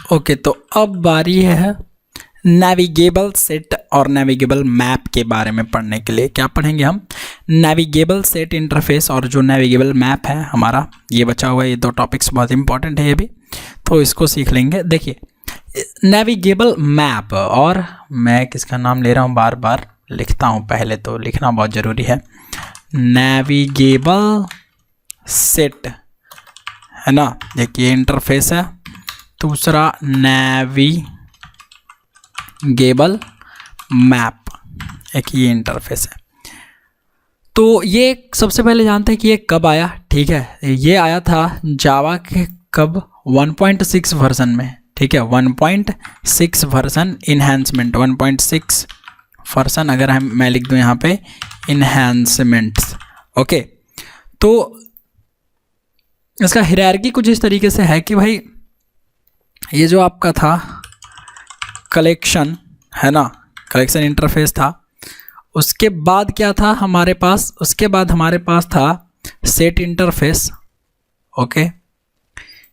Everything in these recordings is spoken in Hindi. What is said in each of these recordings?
ओके, तो अब बारी है नेविगेबल सेट और नेविगेबल मैप के बारे में पढ़ने के लिए। क्या पढ़ेंगे हम? नेविगेबल सेट इंटरफेस और जो नेविगेबल मैप है हमारा, ये बचा हुआ है। ये दो टॉपिक्स बहुत इंपॉर्टेंट है ये भी, तो इसको सीख लेंगे। देखिए, नेविगेबल मैप, और मैं किसका नाम ले रहा हूँ, बार बार लिखता हूँ, पहले तो लिखना बहुत ज़रूरी है। नेविगेबल सेट है ना, देखिए इंटरफेस है। दूसरा नेविगेबल मैप, एक ये इंटरफेस है। तो ये सबसे पहले जानते हैं कि ये कब आया। ठीक है, ये आया था जावा के कब 1.6 वर्जन में। ठीक है, 1.6 वर्जन इन्हेंसमेंट, 1.6 वर्जन, अगर मैं लिख दूँ यहाँ पे इन्हेंसमेंट्स। ओके, तो इसका हायरार्की कुछ इस तरीके से है कि भाई ये जो आपका था कलेक्शन है ना, कलेक्शन इंटरफेस था। उसके बाद क्या था हमारे पास? उसके बाद हमारे पास था सेट इंटरफेस। ओके,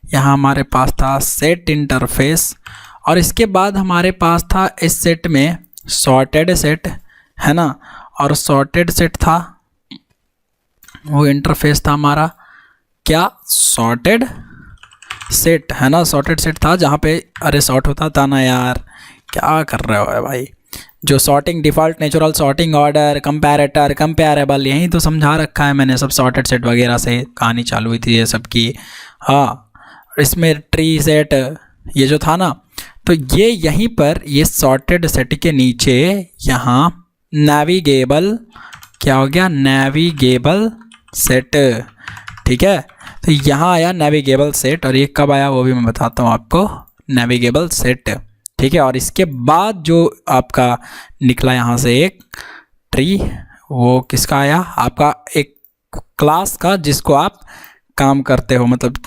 यहाँ हमारे पास था सेट इंटरफेस, और इसके बाद हमारे पास था इस सेट में सॉर्टेड सेट है ना, और सॉर्टेड सेट था, वो इंटरफेस था हमारा क्या, सॉर्टेड सेट है ना। सॉर्टेड सेट था जहाँ पे अरे सॉर्ट होता था ना यार, क्या कर रहे हो भाई, जो sorting, default, natural sorting order, comparator, comparable, यही तो समझा रखा है मैंने सब। सॉर्टेड सेट वगैरह से कहानी चालू हुई थी ये सब की। हाँ, इसमें ट्री सेट ये जो था ना, तो ये यहीं पर ये सॉर्टेड सेट के नीचे यहाँ नेविगेबल, क्या हो गया, नेविगेबल सेट। ठीक है, तो यहाँ आया नेविगेबल सेट, और ये कब आया वो भी मैं बताता हूँ आपको, नेविगेबल सेट। ठीक है, और इसके बाद जो आपका निकला यहाँ से एक ट्री, वो किसका आया, आपका एक क्लास का जिसको आप काम करते हो, मतलब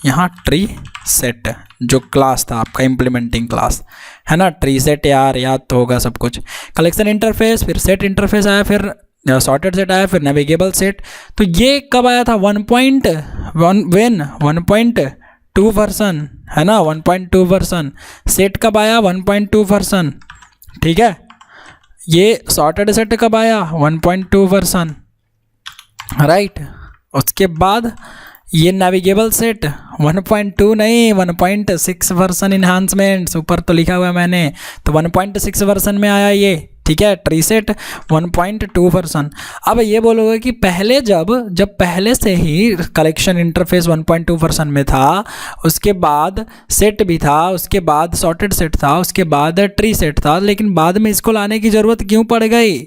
यहाँ ट्री सेट जो क्लास था आपका, इम्प्लीमेंटिंग क्लास है ना। ट्री सेट याद तो होगा सब कुछ। कलेक्शन इंटरफेस, फिर सेट इंटरफेस आया, फिर सॉर्टेड सेट आया, फिर नेविगेबल सेट। तो ये कब आया था? 1.2 वर्जन है ना, 1.2 वर्जन। सेट कब आया? 1.2 वर्जन। ठीक है, ये सॉर्टेड सेट कब आया? 1.2 वर्जन, राइट। उसके बाद ये नेविगेबल सेट 1.2 नहीं, 1.6 वर्जन इन्हांसमेंट्स, ऊपर तो लिखा हुआ है मैंने, तो 1.6 वर्जन में आया ये। ठीक है, ट्री सेट 1.2 वर्जन। अब ये बोलोगे कि पहले जब पहले से ही कलेक्शन इंटरफेस 1.2 वर्जन में था, उसके बाद सेट भी था, उसके बाद सॉर्टेड सेट था, उसके बाद ट्री सेट था, लेकिन बाद में इसको लाने की ज़रूरत क्यों पड़ गई?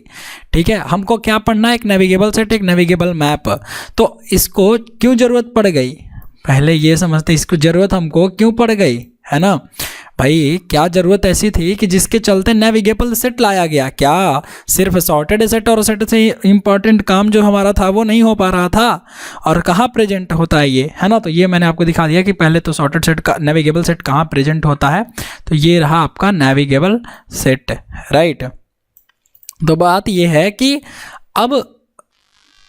ठीक है, हमको क्या पढ़ना है, एक नेविगेबल सेट, एक नेविगेबल मैप। तो इसको क्यों ज़रूरत पड़ गई, पहले ये समझते, इसको ज़रूरत हमको क्यों पड़ गई, है ना भाई। क्या ज़रूरत ऐसी थी कि जिसके चलते नेविगेबल सेट लाया गया? क्या सिर्फ सॉर्टेड सेट और सेट से इम्पॉर्टेंट काम जो हमारा था वो नहीं हो पा रहा था? और कहाँ प्रेजेंट होता है ये, है ना। तो ये मैंने आपको दिखा दिया कि पहले तो सॉर्टेड सेट का नेविगेबल सेट कहाँ प्रेजेंट होता है, तो ये रहा आपका नेविगेबल सेट, राइट। तो बात ये है कि अब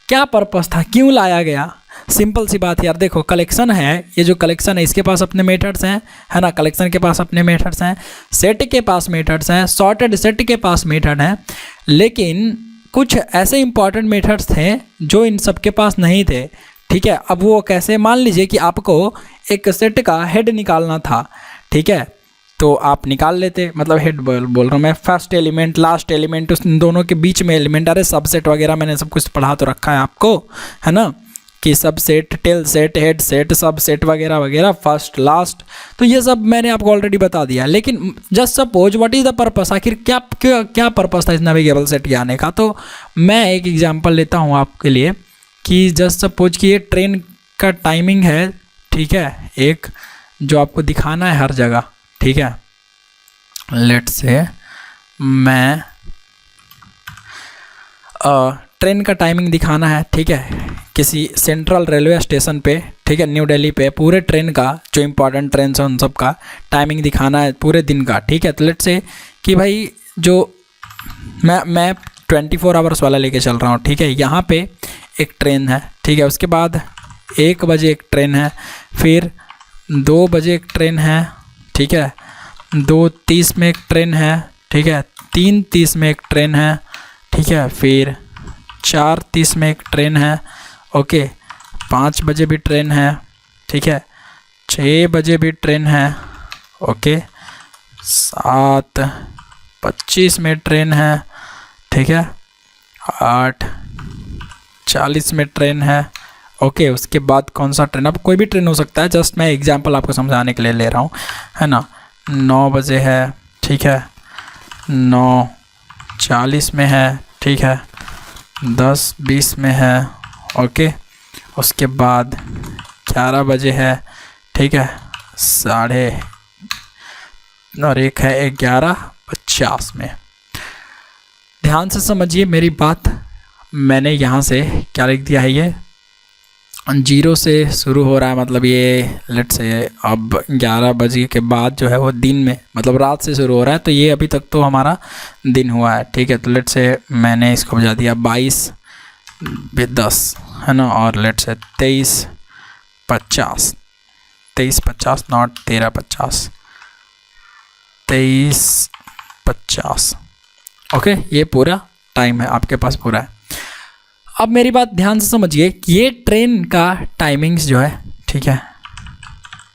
क्या पर्पस था, क्यों लाया गया? सिंपल सी बात यार, देखो कलेक्शन है, ये जो कलेक्शन है इसके पास अपने मेथड्स हैं, है ना। कलेक्शन के पास अपने मेथड्स हैं, सेट के पास मेथड्स हैं, सॉर्टेड सेट के पास मेथड हैं, लेकिन कुछ ऐसे इंपॉर्टेंट मेथड्स थे जो इन सब के पास नहीं थे। ठीक है, अब वो कैसे? मान लीजिए कि आपको एक सेट का हेड निकालना था, ठीक है, तो आप निकाल लेते, मतलब हेड बोल रहा हूँ मैं, फर्स्ट एलिमेंट, लास्ट एलिमेंट, उस दोनों के बीच में एलिमेंट, अरे सबसेट वगैरह मैंने सब कुछ पढ़ा तो रखा है आपको, है ना, कि sub set, tail set, head set, sub set वगैरह वगैरह, फर्स्ट, लास्ट, तो ये सब मैंने आपको ऑलरेडी बता दिया। लेकिन just suppose what is the purpose, आखिर क्या पर्पस था इस नेविगेबल सेट के आने का? तो मैं एक एग्जांपल लेता हूँ आपके लिए कि जस्ट सपोज कि ये ट्रेन का टाइमिंग है, ठीक है, एक जो आपको दिखाना है हर जगह। ठीक है, लेट्स से मैं ट्रेन का टाइमिंग दिखाना है, ठीक है, किसी सेंट्रल रेलवे स्टेशन पे, ठीक है, न्यू दिल्ली पे, पूरे ट्रेन का जो इंपॉर्टेंट ट्रेन है उन सब का टाइमिंग दिखाना है पूरे दिन का। ठीक है, तो लेट्स से कि भाई जो मैं 24 आवर्स वाला लेके चल रहा हूँ। ठीक है, यहाँ पे एक ट्रेन है, ठीक है, उसके बाद 1 बजे एक ट्रेन है, फिर 2 बजे एक ट्रेन है, ठीक है, 2:30 में एक ट्रेन है, ठीक है, 3:30 में एक ट्रेन है, ठीक है, फिर 4:30 में एक ट्रेन है, ओके, 5 बजे भी ट्रेन है, ठीक है, 6 बजे भी ट्रेन है, ओके, 7:25 में ट्रेन है, ठीक है, 8:40 में ट्रेन है, ओके। उसके बाद कौन सा ट्रेन, अब कोई भी ट्रेन हो सकता है, जस्ट मैं एग्जांपल आपको समझाने के लिए ले रहा हूँ, है ना। 9 बजे है, ठीक है, 9:40 में है, ठीक है, 10:20 में है, ओके। उसके बाद 11 बजे है, ठीक है, और एक है 11:50 में। ध्यान से समझिए मेरी बात, मैंने यहाँ से क्या लिख दिया है, ये 0 से शुरू हो रहा है, मतलब ये लेट से अब 11 बजे के बाद जो है वो दिन में, मतलब रात से शुरू हो रहा है, तो ये अभी तक तो हमारा दिन हुआ है, ठीक है। तो लेट से मैंने इसको बजा दिया 22:10, है ना, और लेट से 23:50, 23:50 नॉट 13:50, 23:50, ओके। ये पूरा टाइम है आपके पास, पूरा है। अब मेरी बात ध्यान से समझिए कि ये ट्रेन का टाइमिंग्स जो है, ठीक है,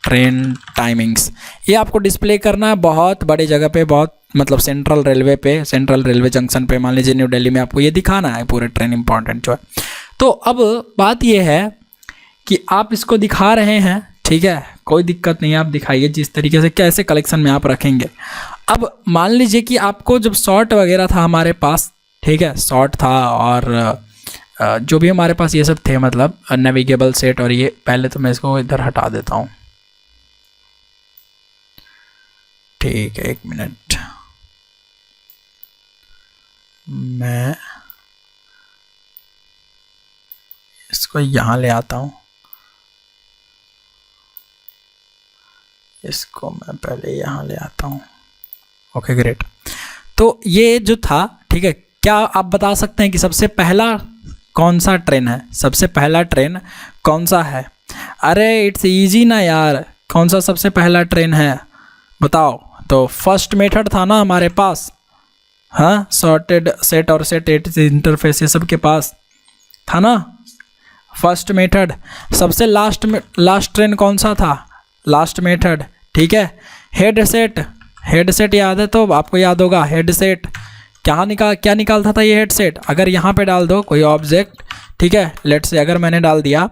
ट्रेन टाइमिंग्स ये आपको डिस्प्ले करना है बहुत बड़ी जगह पे, बहुत मतलब सेंट्रल रेलवे पे, सेंट्रल रेलवे जंक्शन पे, मान लीजिए न्यू दिल्ली में, आपको ये दिखाना है पूरे ट्रेन इंपॉर्टेंट जो है। तो अब बात ये है कि आप इसको दिखा रहे हैं, ठीक है, कोई दिक्कत नहीं है, आप दिखाइए जिस तरीके से, कैसे कलेक्शन में आप रखेंगे। अब मान लीजिए कि आपको जब शॉर्ट वगैरह था हमारे पास, ठीक है, शॉर्ट था और जो भी हमारे पास ये सब थे, मतलब नेविगेबल सेट, और ये पहले तो मैं इसको इधर हटा देता हूँ, ठीक है, 1 मिनट, मैं इसको यहाँ ले आता हूँ, इसको मैं पहले यहाँ ले आता हूँ, ओके ग्रेट। तो ये जो था, ठीक है, क्या आप बता सकते हैं कि सबसे पहला कौन सा ट्रेन है, सबसे पहला ट्रेन कौन सा है? अरे इट्स इजी ना यार, कौन सा सबसे पहला ट्रेन है बताओ। तो फर्स्ट मेथड था ना हमारे पास, हाँ, सॉर्टेड सेट और सेट इंटरफेस ये सब के पास था ना फर्स्ट मेथड। सबसे लास्ट ट्रेन कौन सा था, लास्ट मेथड, ठीक है, हेड सेट याद है तो आपको याद होगा, हेड सेट क्या निकालता था ये हेड सेट। अगर यहाँ पे डाल दो कोई ऑब्जेक्ट, ठीक है, लेट से अगर मैंने डाल दिया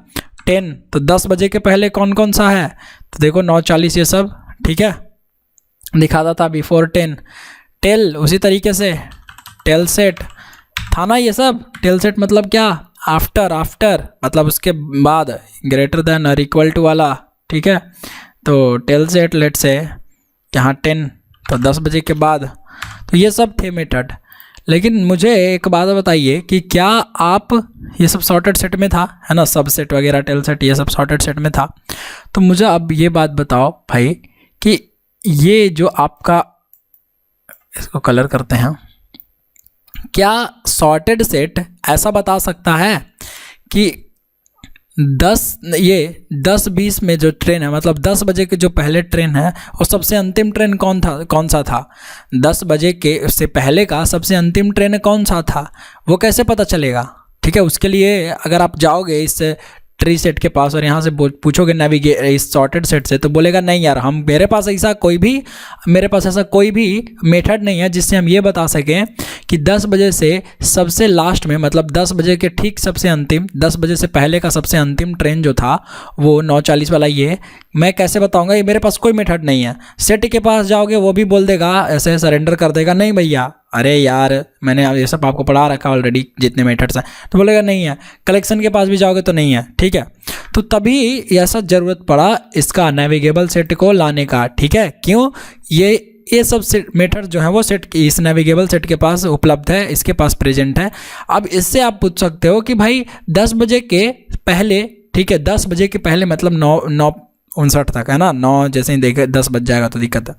10, तो 10 बजे के पहले कौन कौन सा है, तो देखो 9:40 ये सब, ठीक है, दिखाता था बिफोर 10। टेल उसी तरीके से टेल सेट था ना ये सब। टेल सेट मतलब क्या, आफ्टर मतलब उसके बाद, ग्रेटर देन और इक्वल टू वाला, ठीक है। तो टेल सेट लेट से यहाँ 10, तो 10 बजे के बाद। तो ये सब थे मेथड। लेकिन मुझे एक बात बताइए कि क्या आप, ये सब सॉर्टेड सेट में था, है ना, सब सेट वगैरह टेल सेट ये सब सॉर्टेड सेट में था। तो मुझे अब ये बात बताओ भाई कि ये जो आपका, इसको कलर करते हैं, क्या सॉर्टेड सेट ऐसा बता सकता है कि 10:20 में जो ट्रेन है, मतलब 10 बजे के जो पहले ट्रेन है, वो सबसे अंतिम ट्रेन कौन सा था? 10 बजे के उससे पहले का सबसे अंतिम ट्रेन कौन सा था, वो कैसे पता चलेगा? ठीक है, उसके लिए अगर आप जाओगे इस ट्री सेट के पास और यहाँ से पूछोगे इस सॉर्टेड सेट से, तो बोलेगा नहीं यार, मेरे पास ऐसा कोई भी मेथड नहीं है जिससे हम ये बता सकें कि 10 बजे से सबसे लास्ट में, मतलब 10 बजे के ठीक सबसे अंतिम, 10 बजे से पहले का सबसे अंतिम ट्रेन जो था वो 9:40 वाला, ये मैं कैसे बताऊंगा? ये मेरे पास कोई मेथड नहीं है। सेट के पास जाओगे वो भी बोल देगा, ऐसे सरेंडर कर देगा, नहीं भैया, अरे यार मैंने ये सब आपको पढ़ा रखा ऑलरेडी जितने मेथड्स हैं, तो बोलेगा नहीं है। कलेक्शन के पास भी जाओगे तो नहीं है, ठीक है। तो तभी ऐसा ज़रूरत पड़ा इसका नेविगेबल सेट को लाने का, ठीक है। क्यों? ये सब मेथड जो है वो सेट इस नेविगेबल सेट के पास उपलब्ध है, इसके पास प्रेजेंट है। अब इससे आप पूछ सकते हो कि भाई 10 बजे के पहले, ठीक है, 10 बजे के पहले मतलब 9:59 तक, है ना, 9 जैसे ही देखे 10 बज जाएगा तो दिक्कत है।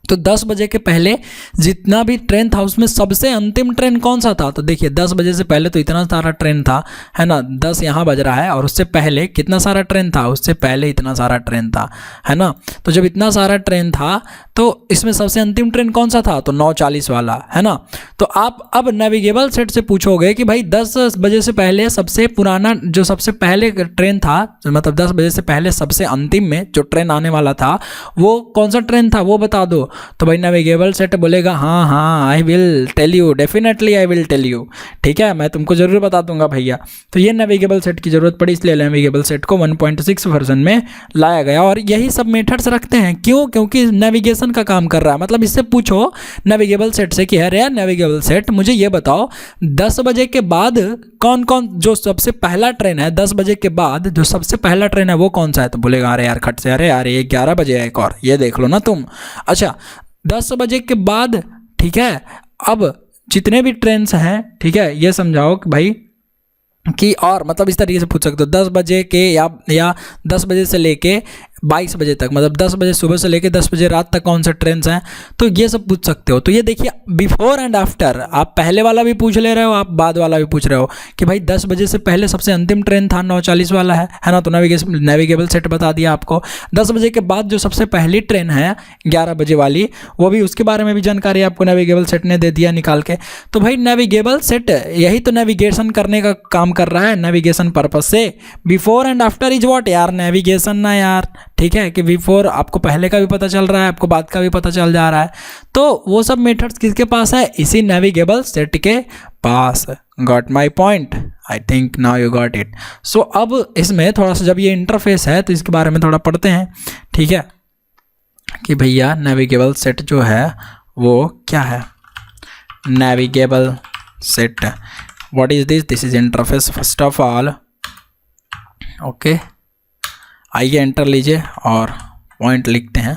तो 10 बजे के पहले जितना भी ट्रेन था उसमें सबसे अंतिम ट्रेन कौन सा था? तो देखिए 10 बजे से पहले तो इतना सारा ट्रेन था, है ना, 10 यहाँ बज रहा है और उससे पहले कितना सारा ट्रेन था? उससे पहले इतना सारा ट्रेन था, है ना। तो जब इतना सारा ट्रेन था तो इसमें सबसे अंतिम ट्रेन कौन सा था? तो 9:40 वाला, है ना। तो आप अब नेविगेबल सेट से पूछोगे कि भाई 10 बजे से पहले सबसे पुराना जो सबसे पहले ट्रेन था, मतलब 10 बजे से पहले सबसे अंतिम में जो ट्रेन आने वाला था वो कौन सा ट्रेन था, वो बता दो। तो भाई नेविगेबल सेट बोलेगा हाँ हाँ I will tell you, definitely I will tell you, ठीक है, मैं तुमको ज़रूर बता दूंगा भैया। तो ये नेविगेबल सेट की ज़रूरत पड़ी, इसलिए नेविगेबल सेट को 1.6 वर्जन में लाया गया। और यही सब मेथड्स रखते हैं, क्यों? क्योंकि नेविगेशन का काम कर रहा है। मतलब इससे पूछो नेविगेबल सेट से कि अरे यार नेविगेबल सेट मुझे ये बताओ 10 बजे के बाद कौन कौन जो सबसे पहला ट्रेन है, 10 बजे के बाद जो सबसे पहला ट्रेन है वो कौन सा है? तो बोलेगा अरे यार खट से, अरे यार ये 11 बजे है एक और, ये देख लो ना तुम। अच्छा 10 बजे के बाद, ठीक है, अब जितने भी ट्रेन्स हैं, ठीक है, ये समझाओ कि भाई कि, और मतलब इस तरीके से पूछ सकते हो 10 बजे के या 10 बजे से लेके 22 बजे तक, मतलब 10 बजे सुबह से लेके 10 बजे रात तक कौन सा ट्रेन हैं, तो ये सब पूछ सकते हो। तो ये देखिए बिफोर एंड आफ्टर, आप पहले वाला भी पूछ ले रहे हो, आप बाद वाला भी पूछ रहे हो कि भाई 10 बजे से पहले सबसे अंतिम ट्रेन था 9:40 वाला है ना, तो नेविगेबल सेट बता दिया आपको। 10 बजे के बाद जो सबसे पहली ट्रेन है 11 बजे वाली, वो भी उसके बारे में भी जानकारी आपको नेविगेबल सेट ने दे दिया निकाल के। तो भाई नेविगेबल सेट यही तो नेविगेशन करने का काम कर रहा है, नेविगेशन पर्पज से। Before and after is what यार, नेविगेशन ना यार, ठीक है, कि बिफोर आपको पहले का भी पता चल रहा है, आपको बाद का भी पता चल जा रहा है। तो वो सब मेथड्स किसके पास है? इसी नेविगेबल सेट के पास। Got my point? I think now you got it. So अब इसमें थोड़ा सा, जब ये इंटरफेस है तो इसके बारे में थोड़ा पढ़ते हैं, ठीक है, कि भैया नेविगेबल सेट जो है वो क्या है। Navigable set, what is this? This is interface first of all. Okay, आइए एंटर लीजिए और पॉइंट लिखते हैं।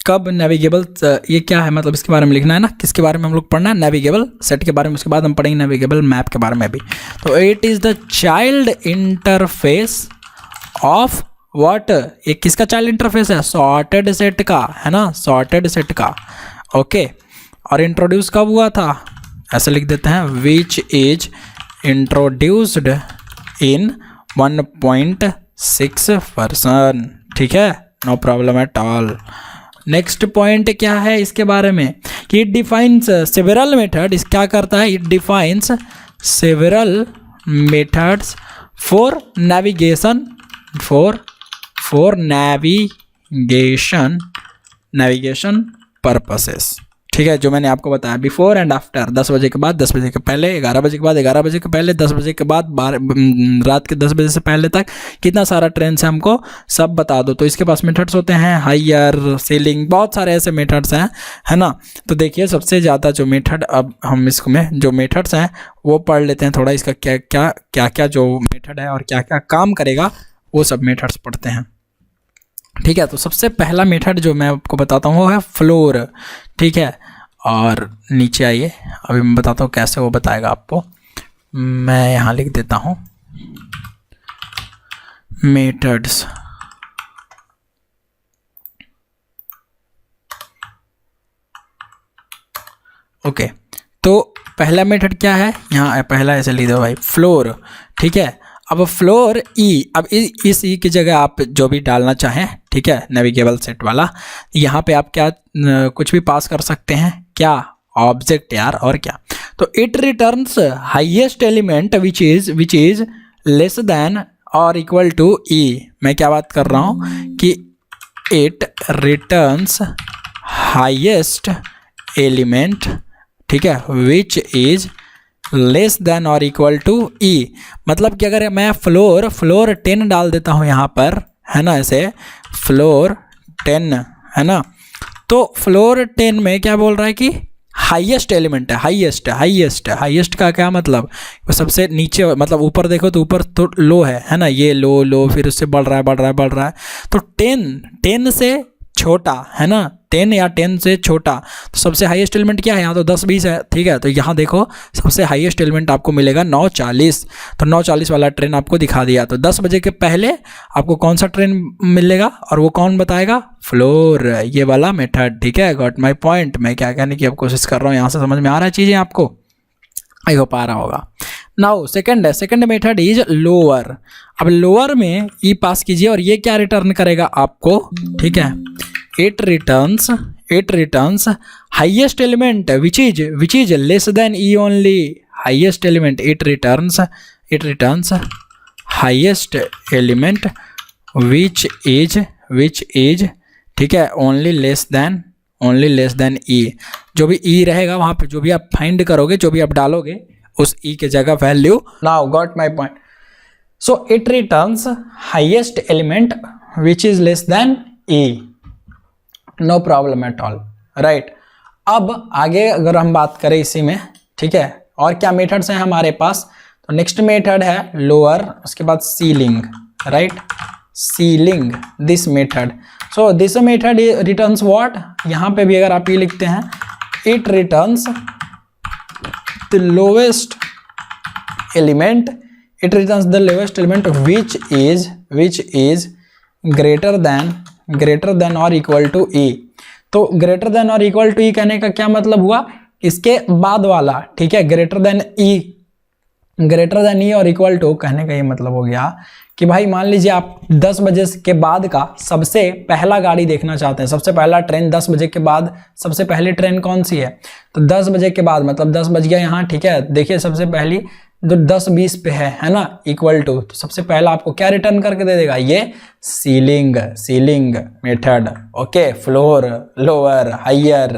कब नेविगेबल, ये क्या है, मतलब इसके बारे में लिखना है ना, किसके बारे में हम लोग पढ़ना है? नेविगेबल सेट के बारे में। उसके बाद हम पढ़ेंगे नेविगेबल मैप के बारे में भी। तो it is the child interface of what, ये किसका चाइल्ड इंटरफेस है? सॉर्टेड सेट का, है ना, सॉर्टेड सेट का। ओके, और इंट्रोड्यूस कब हुआ था? ऐसे लिख देते हैं, which is introduced in 1.6 version, ठीक है, no problem at all. Next point क्या है इसके बारे में कि इट डिफाइंस सेवरल मेथड। इस क्या करता है? It defines several methods for navigation, for navigation purposes, ठीक है, जो मैंने आपको बताया बिफोर एंड आफ्टर। 10 बजे के बाद, 10 बजे के पहले, 11 बजे के बाद, 11 बजे के पहले, 10 बजे के बाद, रात के 10 बजे से पहले तक कितना सारा ट्रेन से हमको सब बता दो। तो इसके पास मेथड्स होते हैं, हायर, सीलिंग, बहुत सारे ऐसे मेथड्स हैं, है ना। तो देखिए सबसे ज़्यादा जो मेथड, अब हम इसमें जो मेथड्स हैं वो पढ़ लेते हैं थोड़ा, इसका क्या जो मेथड है और क्या क्या काम करेगा वो सब मेथड्स पढ़ते हैं, ठीक है। तो सबसे पहला मेथड जो मैं आपको बताता हूँ वो है फ्लोर, ठीक है। और नीचे आइए, अभी मैं बताता हूँ कैसे वो बताएगा आपको। मैं यहाँ लिख देता हूँ मेथड्स। ओके, तो पहला मेथड क्या है? यहाँ पहला ऐसे लिख दो भाई, फ्लोर, ठीक है। अब फ्लोर ई, अब इस ई की जगह आप जो भी डालना चाहें, ठीक है, नेविगेबल सेट वाला, यहाँ पे आप क्या कुछ भी पास कर सकते हैं, क्या ऑब्जेक्ट यार, और क्या। तो it returns highest element which is less than और इक्वल टू ई। मैं क्या बात कर रहा हूँ कि इट रिटर्न्स हाईएस्ट एलिमेंट, ठीक है, विच इज लेस देन और इक्वल टू ई। मतलब कि अगर मैं फ्लोर 10 डाल देता हूँ यहाँ पर, है ना, ऐसे फ्लोर 10, है ना, तो फ्लोर 10 में क्या बोल रहा है कि हाईएस्ट एलिमेंट है, हाईएस्ट का क्या मतलब? सबसे नीचे, मतलब ऊपर देखो तो ऊपर तो लो है ना, ये लो फिर उससे बढ़ रहा है। तो 10 से छोटा, है ना, 10 या 10 से छोटा। तो सबसे हाईएस्ट एलिमेंट क्या है यहाँ, तो 10 20 है, ठीक है। तो यहाँ देखो सबसे हाईएस्ट एलिमेंट आपको मिलेगा 9:40, तो 9:40 वाला ट्रेन आपको दिखा दिया। तो 10 बजे के पहले आपको कौन सा ट्रेन मिलेगा और वो कौन बताएगा, फ्लोर, ये वाला मेथड, ठीक है। Got my point. मैं क्या कहने की अब कोशिश कर रहा हूँ, यहाँ से समझ में आ रहा है चीज़ें आपको, आई होप आ रहा होगा। Now second method is lower. अब लोअर में ई पास कीजिए और ये क्या रिटर्न करेगा आपको, ठीक है, it returns highest element which is less than E only. Highest element it returns highest element which is, ठीक है, ओनली लेस देन ई। जो भी ई रहेगा वहाँ पे, जो भी आप फाइंड करोगे, जो भी आप डालोगे उस ई के जगह value. Now got my point. So it returns highest element which is less than E, no problem at all, right. अब आगे अगर हम बात करें इसी में, ठीक है, और क्या मेथड्स हैं हमारे पास, तो नेक्स्ट मेथड है लोअर, उसके बाद ceiling, right, ceiling, this method. So this method returns what, यहाँ पे भी अगर आप ये लिखते हैं, it returns the lowest element which is greater than or equal to e। तो greater than or equal to e कहने का क्या मतलब हुआ, इसके बाद वाला, ठीक है, greater than e और equal to कहने का ये मतलब हो गया कि भाई मान लीजिए आप 10 बजे के बाद का सबसे पहला गाड़ी देखना चाहते हैं, सबसे पहला ट्रेन 10 बजे के बाद, सबसे पहली ट्रेन कौन सी है, तो 10 बजे के बाद, मतलब 10 बज गया यहाँ, ठीक है। देखिए सबसे पहली जो 10:20 पे है ना, इक्वल टू, तो सबसे पहला आपको क्या रिटर्न करके दे देगा, ये ceiling method, okay. Floor, lower, higher,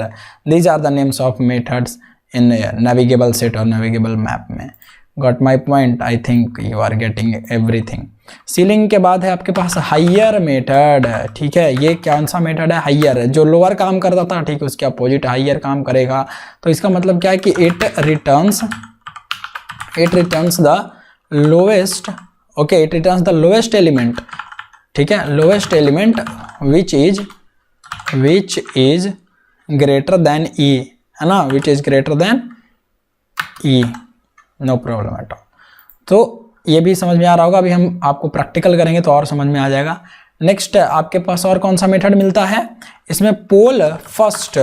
these are the names of methods in navigable set और नेविगेबल मैप में। Got my point, I think you are getting everything. Ceiling के बाद है आपके पास हाइयर मेथड, ठीक है। ये कौन सा मेथड है, हाइयर, जो लोअर काम करता था, ठीक है, उसके अपोजिट हाइयर काम करेगा। तो इसका मतलब क्या है कि it returns the lowest, okay, it returns the lowest element, ठीक है, lowest element which is greater than E, है ना, which is greater than E, no problem at all. तो ये भी समझ में आ रहा होगा, अभी हम आपको प्रैक्टिकल करेंगे तो और समझ में आ जाएगा। नेक्स्ट आपके पास और कौन सा मेथड मिलता है, इसमें पोल फर्स्ट।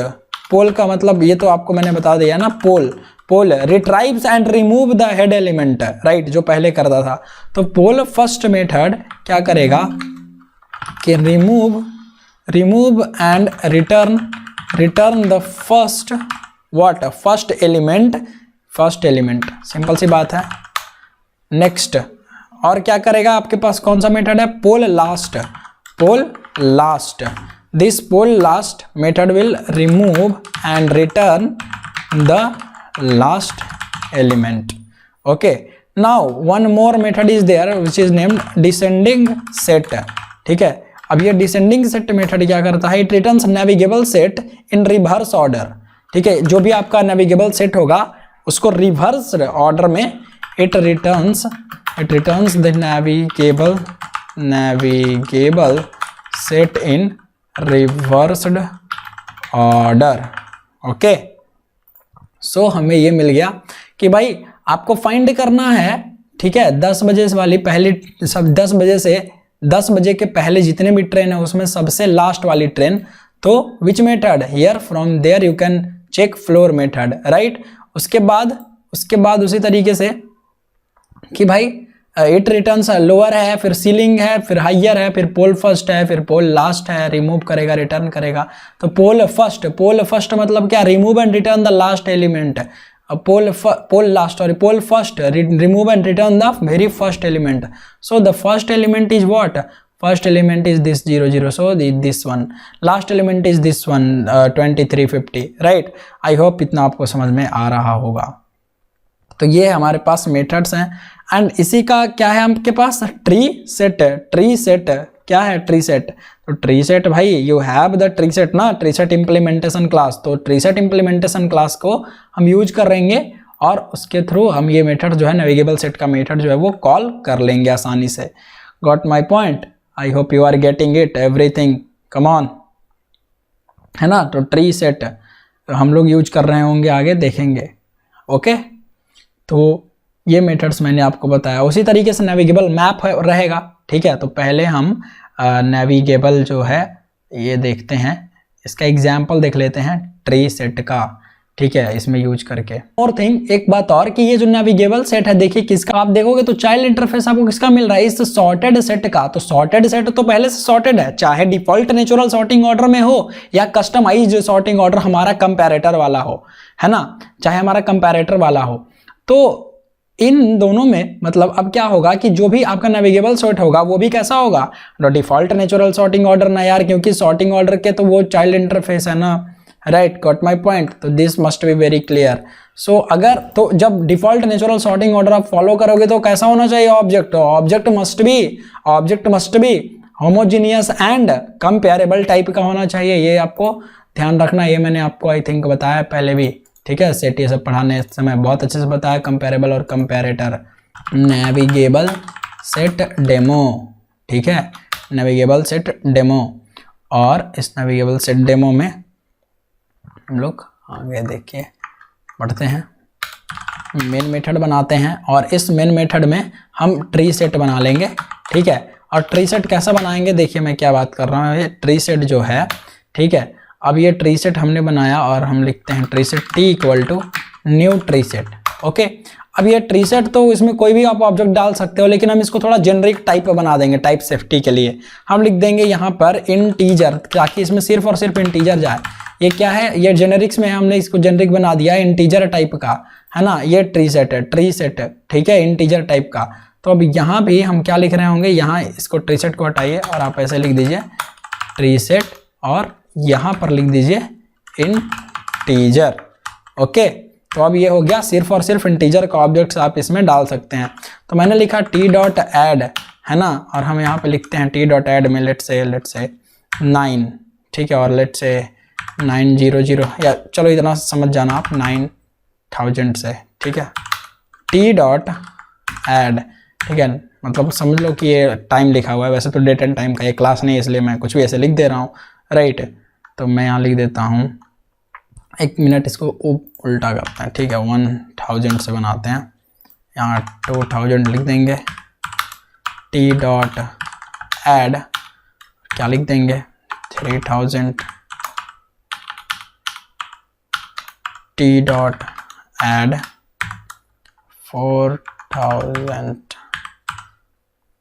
पोल का मतलब ये तो आपको मैंने बता दिया ना, poll retrieves and remove the head element, right, जो पहले करता था। तो पोल फर्स्ट मेथड क्या करेगा कि remove and return the first element, simple सी बात है। नेक्स्ट और क्या करेगा, आपके पास कौन सा मेथड है, poll last. This poll last method will remove and return the last element, okay. Now one more method is there which is named descending set, ठीक है। अब ये डिसेंडिंग सेट मेथड क्या करता है, it returns navigable set in reverse order, ठीक है। जो भी आपका नेविगेबल सेट होगा उसको रिवर्स ऑर्डर में it returns the navigable set in reversed order, okay. So हमें ये मिल गया कि भाई आपको फाइंड करना है, ठीक है, 10 बजे वाली पहली, सब 10 बजे से 10 बजे के पहले जितने भी ट्रेन है उसमें सबसे लास्ट वाली ट्रेन। तो which method, here from there you can check floor method, right. उसके बाद उसी तरीके से कि भाई इट रिटर्न्स लोअर है, फिर सीलिंग है, फिर हाइयर है, फिर पोल फर्स्ट है, फिर पोल लास्ट है, रिमूव करेगा, रिटर्न करेगा। तो पोल फर्स्ट मतलब क्या, remove and return the last element. Poll last और poll first, remove and return the very first element. So the first element is what, first element is this 00, so this one, last element is this one 2350, right. I hope इतना आपको समझ में आ रहा होगा। तो ये हमारे पास मेथड्स हैं। एंड इसी का क्या है आपके पास, ट्री सेट क्या है, ट्री सेट। तो ट्री सेट भाई, you have the tree set ना, ट्री सेट इम्प्लीमेंटेशन क्लास। तो ट्री सेट इम्प्लीमेंटेशन क्लास को हम यूज कर लेंगे और उसके थ्रू हम ये मेथड जो है, नेविगेबल सेट का मेथड जो है वो कॉल कर लेंगे आसानी से। Got my point, I hope you are getting it everything, come on. है ना। तो ट्री सेट हम लोग यूज कर रहे होंगे, आगे देखेंगे। ओके, तो ये मेथड्स मैंने आपको बताया। उसी तरीके से नेविगेबल मैप रहेगा, ठीक है। तो पहले हम नेविगेबल जो है ये देखते हैं, इसका एग्जाम्पल देख लेते हैं ट्री सेट का, ठीक है, इसमें यूज करके। और थिंग, एक बात और कि ये जो नेविगेबल सेट है, देखिए किसका आप देखोगे तो चाइल्ड इंटरफेस आपको किसका मिल रहा है, इस सॉर्टेड सेट का। तो सॉर्टेड सेट तो पहले से सॉर्टेड है, चाहे डिफॉल्ट नेचुरल सॉर्टिंग ऑर्डर में हो या कस्टमाइज्ड सॉर्टिंग ऑर्डर हमारा कंपैरेटर वाला हो, है ना, चाहे हमारा कंपैरेटर वाला हो। तो इन दोनों में मतलब अब क्या होगा कि जो भी आपका नेविगेबल सॉर्ट होगा वो भी कैसा होगा, डिफॉल्ट नेचुरल सॉर्टिंग ऑर्डर ना यार, क्योंकि सॉर्टिंग ऑर्डर के तो वो चाइल्ड इंटरफेस है ना, राइट, गॉट माय पॉइंट। तो this must be very clear. So अगर तो जब डिफॉल्ट नेचुरल सॉर्टिंग ऑर्डर आप फॉलो करोगे तो कैसा होना चाहिए object, object must be homogeneous and comparable type का होना चाहिए, ये आपको ध्यान रखना। ये मैंने आपको आई थिंक बताया पहले भी, ठीक है, सेट ये सब पढ़ाने समय बहुत अच्छे से बताया, कंपेरेबल और कंपेरेटर। नेविगेबल सेट डेमो, ठीक है, नेविगेबल सेट डेमो। और इस नेविगेबल सेट डेमो में हम लोग आगे देखिए बढ़ते हैं, मेन मेथड बनाते हैं और इस मेन मेथड में हम ट्री सेट बना लेंगे, ठीक है। और ट्री सेट कैसा बनाएंगे, देखिए मैं क्या बात कर रहा हूँ, ये ट्री सेट जो है, ठीक है। अब ये ट्री सेट हमने बनाया और हम लिखते हैं tree set T equal to new tree set. Okay, अब ये ट्री सेट तो इसमें कोई भी आप ऑब्जेक्ट डाल सकते हो, लेकिन हम इसको थोड़ा जेनरिक टाइप का बना देंगे, टाइप सेफ्टी के लिए हम लिख देंगे यहाँ पर इंटीजर, ताकि इसमें सिर्फ और सिर्फ इंटीजर जाए। ये क्या है, ये जेनेरिक्स में हमने इसको जेनरिक बना दिया इंटीजर टाइप का, है ना। ये ट्री सेट है, ट्री सेट, ठीक है, इंटीजर टाइप का। तो अब यहाँ भी हम क्या लिख रहे होंगे, यहाँ इसको ट्री सेट को हटाइए और आप ऐसे लिख दीजिए ट्री सेट और यहाँ पर लिख दीजिए इंटीजर। ओके, तो अब ये हो गया, सिर्फ और सिर्फ इंटीजर का ऑब्जेक्ट्स आप इसमें डाल सकते हैं। तो मैंने लिखा टी डॉट एड, है ना, और हम यहाँ पे लिखते हैं टी डॉट एड में लेट्स से 9, ठीक है, और लेट्स से 900, या चलो इतना समझ जाना आप 9000 से, ठीक है, टी डॉट एड, ठीक है, मतलब समझ लो कि ये टाइम लिखा हुआ है, वैसे तो डेट एंड टाइम का ये क्लास नहीं है इसलिए मैं कुछ भी ऐसे लिख दे रहा हूँ, राइट। तो मैं यहाँ लिख देता हूँ, एक मिनट इसको उल्टा करते हैं, ठीक है, 1000 से बनाते हैं, यहाँ 2000 लिख देंगे, टी डॉट एड क्या लिख देंगे 3000, टी डॉट एड 4000,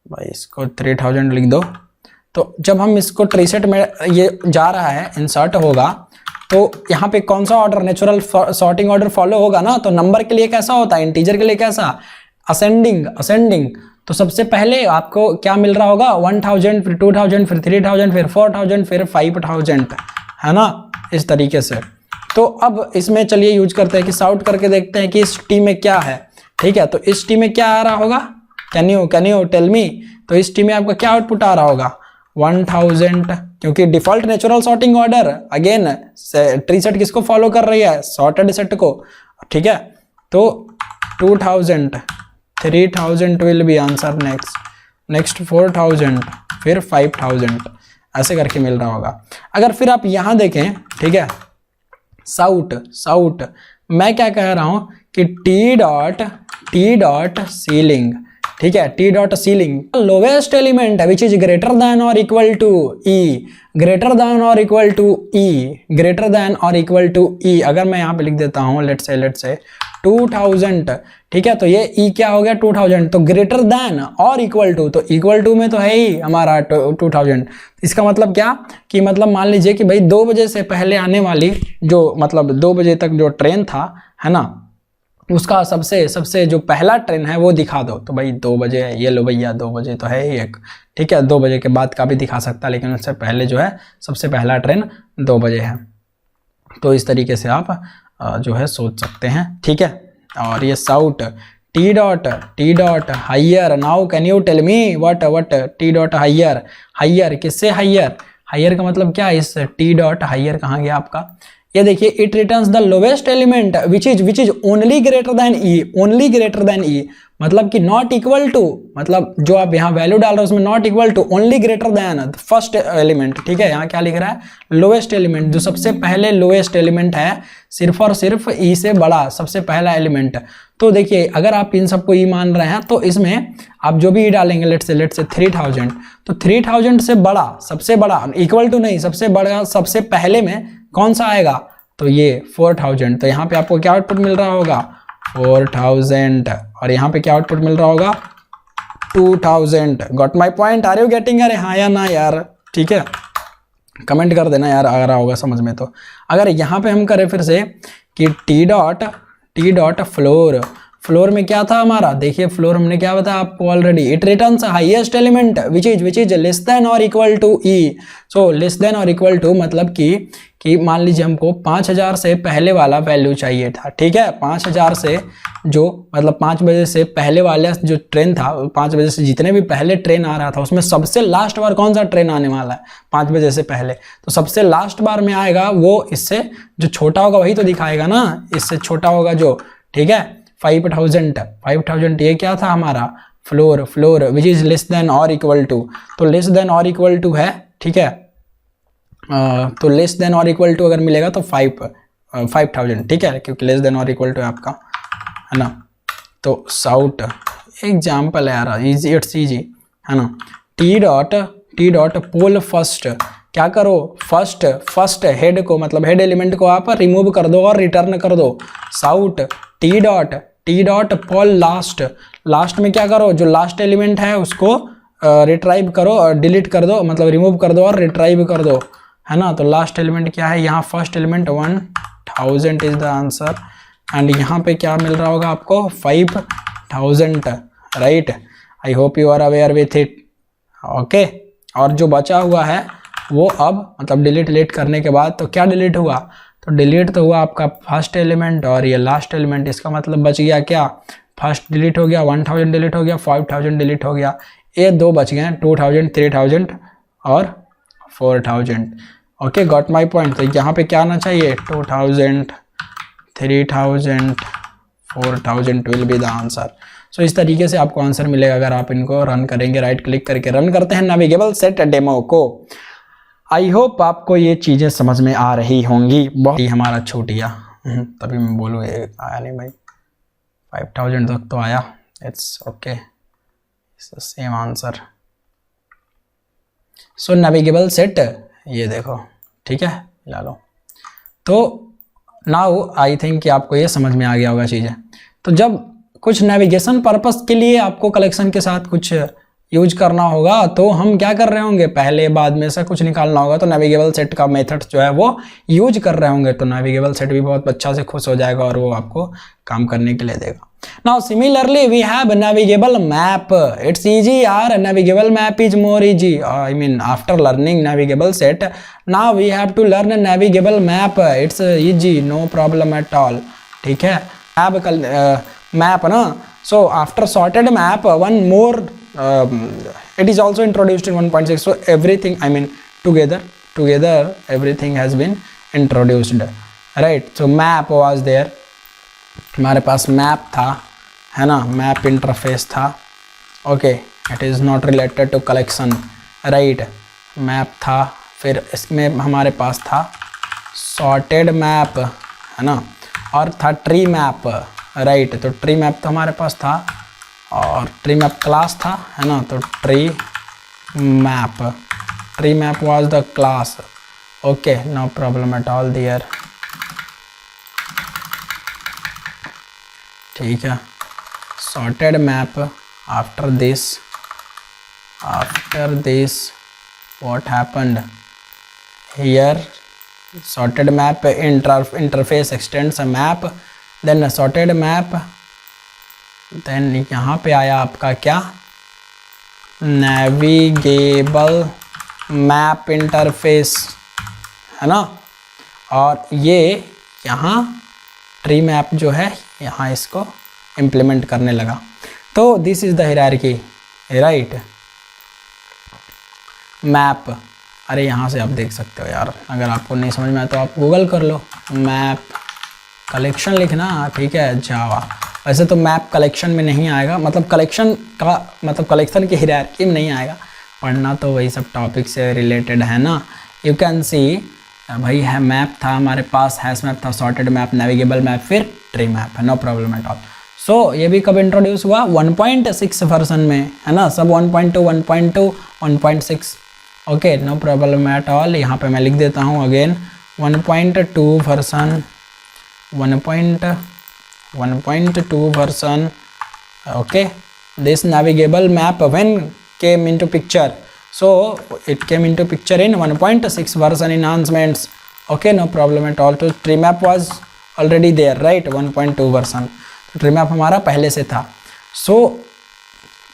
भाई इसको 3000 लिख दो। तो जब हम इसको ट्री सेट में ये जा रहा है, इंसर्ट होगा, तो यहाँ पे कौन सा order, natural sorting order follow होगा ना। तो नंबर के लिए कैसा होता है, इंटीजर के लिए कैसा, असेंडिंग। तो सबसे पहले आपको क्या मिल रहा होगा, 1000, फिर 2000, फिर 3000, फिर 4000, फिर 5000, है ना, इस तरीके से। तो अब इसमें चलिए यूज करते हैं कि सॉर्ट करके देखते हैं कि इस टी में क्या है, ठीक है। तो इस टी में क्या आ रहा होगा, कैन यू टेल मी। तो इस टी में आपका क्या आउटपुट आ रहा होगा 1000, क्योंकि default natural sorting order again tree set किसको फॉलो कर रही है, सॉर्टेड सेट को, ठीक है। तो 2000, 3000 विल बी आंसर, नेक्स्ट 4000, फिर 5000, ऐसे करके मिल रहा होगा। अगर फिर आप यहाँ देखें, ठीक है, साउट मैं क्या कह रहा हूँ कि टी डॉट सीलिंग, ठीक है, T dot ceiling lowest element which is greater than और equal to E, greater than और इक्वल टू ई, अगर मैं यहाँ पे लिख देता हूँ लेट्स से 2000, ठीक है। तो ये ई क्या हो गया 2000, तो ग्रेटर देन और इक्वल टू, तो इक्वल टू में तो है ही हमारा 2000। इसका मतलब क्या कि मतलब मान लीजिए कि भाई 2 बजे से पहले आने वाली जो मतलब 2 बजे तक जो ट्रेन था, है ना, उसका सबसे जो पहला ट्रेन है वो दिखा दो। तो भाई 2 बजे है, ये लो भैया 2 बजे तो है ही एक, ठीक है, 2 बजे के बाद का भी दिखा सकता है, लेकिन उससे पहले जो है सबसे पहला ट्रेन 2 बजे है। तो इस तरीके से आप जो है सोच सकते हैं, ठीक है। और ये sout T dot higher, now can you tell me what T dot higher किससे हायर का मतलब क्या है, इस टी डॉट हायर कहाँ गया आपका, ये देखिए it returns the lowest element which is only greater than E, मतलब कि नॉट इक्वल टू, मतलब जो आप यहाँ वैल्यू डाल रहे हो उसमें not equal to, only greater than first element, ठीक है। यहाँ क्या लिख रहा है, लोएस्ट एलिमेंट, जो सबसे पहले लोएस्ट एलिमेंट है, सिर्फ और सिर्फ ई से बड़ा सबसे पहला एलिमेंट। तो देखिए अगर आप इन सबको ई मान रहे हैं तो इसमें आप जो भी ई डालेंगे, लेट से 3000, तो 3000 से बड़ा, सबसे बड़ा, इक्वल टू नहीं, सबसे बड़ा, सबसे पहले में कौन सा आएगा, तो ये 4000। तो यहाँ पे आपको क्या आउटपुट मिल रहा होगा, 4000, और यहाँ पे क्या आउटपुट मिल रहा होगा, 2000। Got my point, are you getting, अरे हाँ या ना यार, ठीक है, कमेंट कर देना यार आ रहा होगा समझ में। तो अगर यहाँ पे हम करें फिर से कि टी डॉट फ्लोर में क्या था हमारा, देखिए फ्लोर हमने क्या बताया आपको already, it returns highest element which is less than और equal to E. So less than और इक्वल टू मतलब कि मान लीजिए हमको 5000 से पहले वाला वैल्यू चाहिए था, ठीक है। 5000 से जो मतलब 5 बजे से पहले वाला जो ट्रेन था, 5 बजे से जितने भी पहले ट्रेन आ रहा था उसमें सबसे लास्ट बार कौन सा ट्रेन आने वाला है 5 बजे से पहले, तो सबसे लास्ट बार में आएगा वो, इससे जो छोटा होगा वही तो दिखाएगा ना, इससे छोटा होगा जो, ठीक है। 5000 ये क्या था हमारा, floor which is less than और इक्वल टू, तो लेस देन और इक्वल टू है, ठीक है। तो लेस देन और इक्वल टू अगर मिलेगा तो 5000, ठीक है, क्योंकि लेस देन और इक्वल टू है आपका, है ना। तो साउट एग्जाम्पल है यार, इजी, इट्स इजी, है ना। टी डॉट पोल फर्स्ट, क्या करो, फर्स्ट हेड को, मतलब हेड एलिमेंट को आप रिमूव कर दो और रिटर्न कर दो। साउट टी डॉट पोल लास्ट में क्या करो, जो लास्ट एलिमेंट है उसको रिट्राइव करो और डिलीट कर दो, मतलब रिमूव कर दो और रिट्राइव कर दो, है ना। तो लास्ट एलिमेंट क्या है यहाँ, first element 1000 is the answer, and यहाँ पे क्या मिल रहा होगा आपको, 5000, right. I hope you are aware with it, okay. और जो बचा हुआ है वो अब मतलब डिलीट करने के बाद, तो क्या डिलीट हुआ, तो डिलीट तो हुआ आपका फर्स्ट एलिमेंट और ये लास्ट एलिमेंट, इसका मतलब बच गया क्या, फर्स्ट डिलीट हो गया, 1000 डिलीट हो गया, 5000 डिलीट हो गया, ये दो बच गए, 2000, 3000 और 4000। Okay, got my point. तो यहाँ पे क्या आना चाहिए, 2000, 3000, 4000 विल बी द आंसर। सो इस तरीके से आपको आंसर मिलेगा अगर आप इनको रन करेंगे, राइट क्लिक करके रन करते हैं नेविगेबल सेट डेमो को। आई होप आपको ये चीज़ें समझ में आ रही होंगी। बहुत ही हमारा छूटिया, तभी मैं बोलूँ ये आया नहीं भाई, 5000 तक तो आया, it's okay, it's the same answer. So navigable set ये देखो, ठीक है, ला लो। तो नाउ आई थिंक कि आपको ये समझ में आ गया होगा चीज़ें। तो जब कुछ नेविगेशन पर्पस के लिए आपको कलेक्शन के साथ कुछ यूज करना होगा तो हम क्या कर रहे होंगे, पहले बाद में से कुछ निकालना होगा, तो नेविगेबल सेट का मेथड जो है वो यूज कर रहे होंगे, तो नेविगेबल सेट भी बहुत अच्छा से खुश हो जाएगा और वो आपको काम करने के लिए देगा। Now similarly we have navigable map, it's easy यार, navigable map is more easy, I mean after learning navigable set now we have to learn navigable map, it's easy, no problem at all, ठीक है। मैप ना, so after sorted map one more it is also introduced in 1.6, so everything, I mean together everything has been introduced, right। so map was there, हमारे पास मैप था, है ना, मैप इंटरफेस था, okay, it is not related to collection, right. Map था, फिर इसमें हमारे पास था सॉर्टेड मैप, है ना, और था ट्री मैप, राइट। तो ट्री मैप तो हमारे पास था और ट्री मैप क्लास था, है ना, तो tree map was the class, okay, no problem at all there, ठीक है। Sorted map, after this what happened here, sorted map interface extends a map, then a sorted map, then यहाँ पे आया आपका क्या, नेविगेबल मैप इंटरफेस, है ना, और ये यहाँ ट्री मैप जो है यहाँ इसको इम्प्लीमेंट करने लगा। तो this is the hierarchy, right. Map, अरे यहाँ से आप देख सकते हो यार, अगर आपको नहीं समझ में आया तो आप गूगल कर लो, मैप कलेक्शन लिखना, ठीक है, जावा, वैसे तो मैप कलेक्शन में नहीं आएगा, मतलब कलेक्शन का मतलब कलेक्शन की हायरार्की में नहीं आएगा, पढ़ना तो वही सब टॉपिक से रिलेटेड है ना। यू कैन सी भाई है मैप था हमारे पास, हैश मैप था, सॉर्टेड मैप, नेविगेबल मैप, फिर ट्री मैप है, नो प्रॉब्लम एट ऑल। सो ये भी कब इंट्रोड्यूस हुआ 1.6 वर्जन में है ना, सब 1.2 1.2 1.6 okay, no problem at all. यहाँ पे मैं लिख देता हूँ again 1.2 version 1.2 version okay, this navigable map when came into picture, so it came into picture in 1.6 version enhancements okay, no problem at all। तो tree map was already there right 1.2 version, तो tree map हमारा पहले से था। so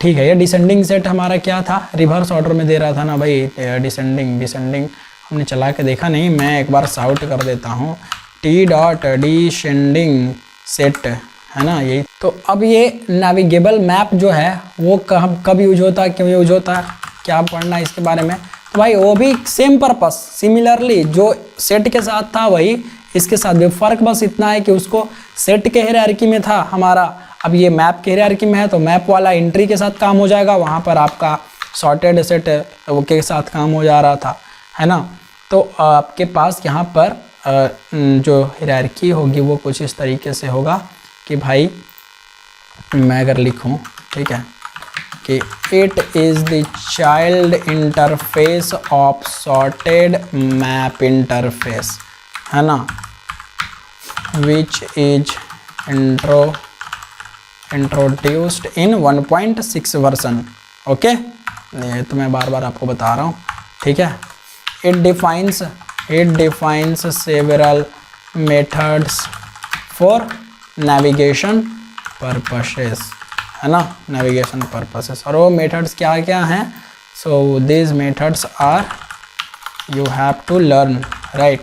ठीक है, ये डिसेंडिंग सेट हमारा क्या था, रिवर्स ऑर्डर में दे रहा था ना भाई, डिसेंडिंग हमने चला के देखा नहीं, मैं एक बार साउट कर देता हूँ, टी डॉट डिसेंडिंग सेट है ना यही। तो अब ये नेविगेबल मैप जो है वो कब यूज होता है, क्यों यूज होता है, क्या पढ़ना है इसके बारे में। तो भाई वो भी सेम पर्पस, सिमिलरली जो सेट के साथ था वही इसके साथ भी, फ़र्क बस इतना है कि उसको सेट के हायरार्की में था हमारा, अब ये मैप के हायरार्की में है, तो मैप वाला एंट्री के साथ काम हो जाएगा, वहाँ पर आपका सॉर्टेड सेट के साथ काम हो जा रहा था है ना। तो आपके पास यहाँ पर जो हायरार्की होगी वो कुछ इस तरीके से होगा कि भाई मैं अगर लिखूं ठीक है कि it is the child interface of sorted map interface है ना, which is introduced in 1.6 version okay. ये तो मैं बार बार आपको बता रहा हूँ ठीक है। It defines several methods for navigation purposes है ना, navigation purposes, और वो methods क्या क्या हैं, so these methods are you have to learn right।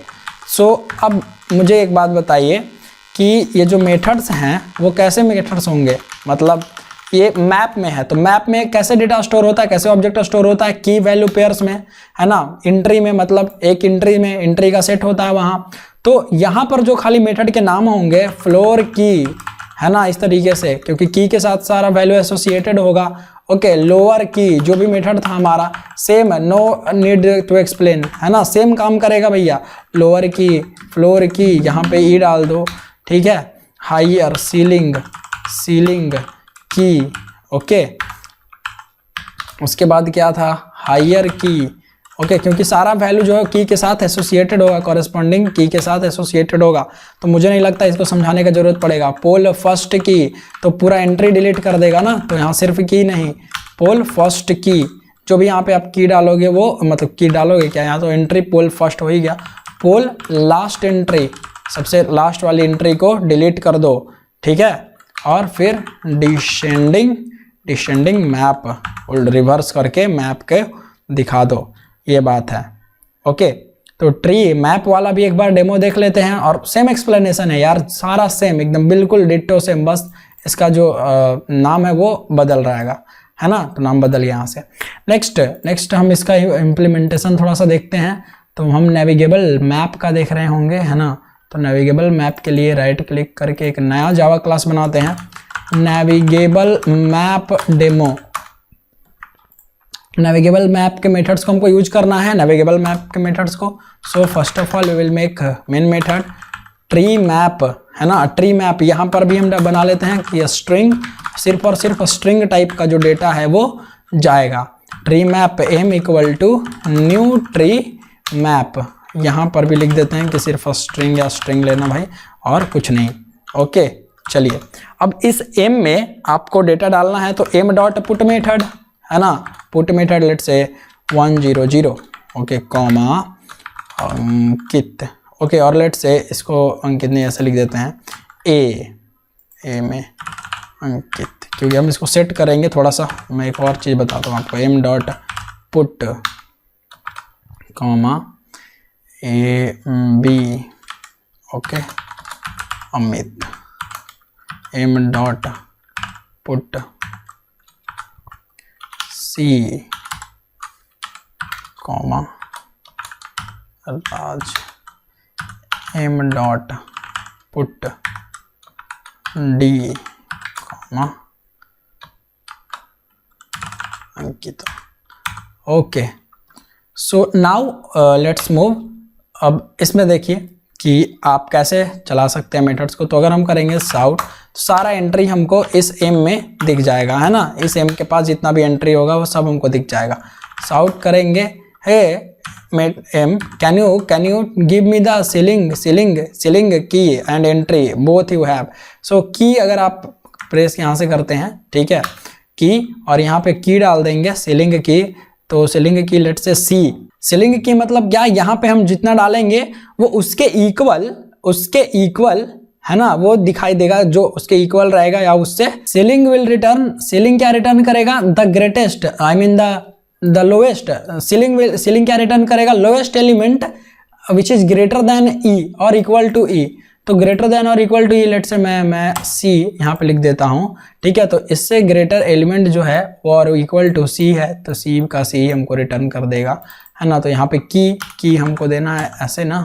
so अब मुझे एक बात बताइए कि ये जो मेथड्स हैं वो कैसे मेथड्स होंगे, मतलब ये मैप में है तो मैप में कैसे डेटा स्टोर होता है, कैसे ऑब्जेक्ट स्टोर होता है, की वैल्यू पेयर्स में है ना, एंट्री में, मतलब एक एंट्री में एंट्री का सेट होता है वहाँ। तो यहाँ पर जो खाली मेथड के नाम होंगे फ्लोर की है ना, इस तरीके से, क्योंकि की के साथ सारा वैल्यू एसोसिएटेड होगा ओके। लोअर की जो भी मेथड था हमारा same, no need to explain है ना, सेम काम करेगा भैया, लोअर की, फ्लोर की, यहाँ पे ई डाल दो ठीक है, हायर, सीलिंग की ओके। उसके बाद क्या था, हायर की ओके, क्योंकि सारा वैल्यू जो है की के साथ एसोसिएटेड होगा, कॉरेस्पॉन्डिंग की के साथ एसोसिएटेड होगा, तो मुझे नहीं लगता इसको समझाने का जरूरत पड़ेगा। पोल फर्स्ट की तो पूरा एंट्री डिलीट कर देगा ना, तो यहाँ सिर्फ की नहीं, पोल फर्स्ट की, जो भी यहाँ पे आप की डालोगे वो, मतलब की डालोगे क्या, यहाँ तो एंट्री पोल फर्स्ट हो ही गया, पोल लास्ट एंट्री, सबसे लास्ट वाली एंट्री को डिलीट कर दो ठीक है, और फिर डिसेंडिंग मैप रिवर्स करके मैप के दिखा दो, ये बात है ओके। तो ट्री मैप वाला भी एक बार डेमो देख लेते हैं, और सेम एक्सप्लेनेशन है यार, सारा सेम एकदम बिल्कुल डिट्टो सेम, बस इसका जो नाम है वो बदल रहेगा है ना, तो नाम बदल यहाँ से। नेक्स्ट हम इसका इम्प्लीमेंटेशन थोड़ा सा देखते हैं। तो हम नेविगेबल मैप का देख रहे होंगे है ना, तो नेविगेबल मैप के लिए राइट क्लिक करके एक नया जावा क्लास बनाते हैं, navigable map demo. Navigable map के मेथड्स को हमको यूज करना है, नेविगेबल मैप के मेथड्स को। So first of all we will make main method tree map है ना, ट्री मैप यहाँ पर भी हम बना लेते हैं कि स्ट्रिंग, सिर्फ और सिर्फ स्ट्रिंग टाइप का जो डेटा है वो जाएगा। Tree map M equal to new tree map, यहाँ पर भी लिख देते हैं कि सिर्फ स्ट्रिंग या स्ट्रिंग लेना भाई, और कुछ नहीं ओके। चलिए अब इस एम में आपको डेटा डालना है, तो एम डॉट पुट मेथड है ना, पुट मेथड लेट से 100 ओके कॉमा अंकित ओके, और लेट से इसको अंकित नहीं ऐसे लिख देते हैं ए में अंकित, क्योंकि हम इसको सेट करेंगे थोड़ा सा। मैं एक और चीज़ बताता हूँ आपको, M dot put comma A B okay Amit, M dot put C comma Raj, M dot put D Ankita. Okay, so now let's move. अब इसमें देखिए कि आप कैसे चला सकते हैं मेथड्स को। तो अगर हम करेंगे साउट तो सारा एंट्री हमको इस एम में दिख जाएगा, है ना। इस एम के पास जितना भी एंट्री होगा वो सब हमको दिख जाएगा। साउट करेंगे, hey mate M can you give me the ceiling key and entry both you have. So की अगर आप प्रेस यहाँ से करते हैं, ठीक है, की और यहाँ पे की डाल देंगे सीलिंग की। तो सीलिंग की लेट से सी, सीलिंग की मतलब क्या, यहाँ पे हम जितना डालेंगे वो उसके इक्वल है ना, वो दिखाई देगा जो उसके इक्वल रहेगा या उससे। सीलिंग विल रिटर्न, सीलिंग क्या रिटर्न करेगा, the greatest, I mean the lowest. Ceiling क्या रिटर्न करेगा, lowest element which is greater than E और इक्वल टू ई। तो ग्रेटर देन और equal to E, let say मैं सी यहाँ पे लिख देता हूँ, ठीक है। तो इससे ग्रेटर एलिमेंट जो है वो और इक्वल टू सी है, तो सी का सी हमको रिटर्न कर देगा, है ना। तो यहाँ पे की हमको देना है ऐसे ना,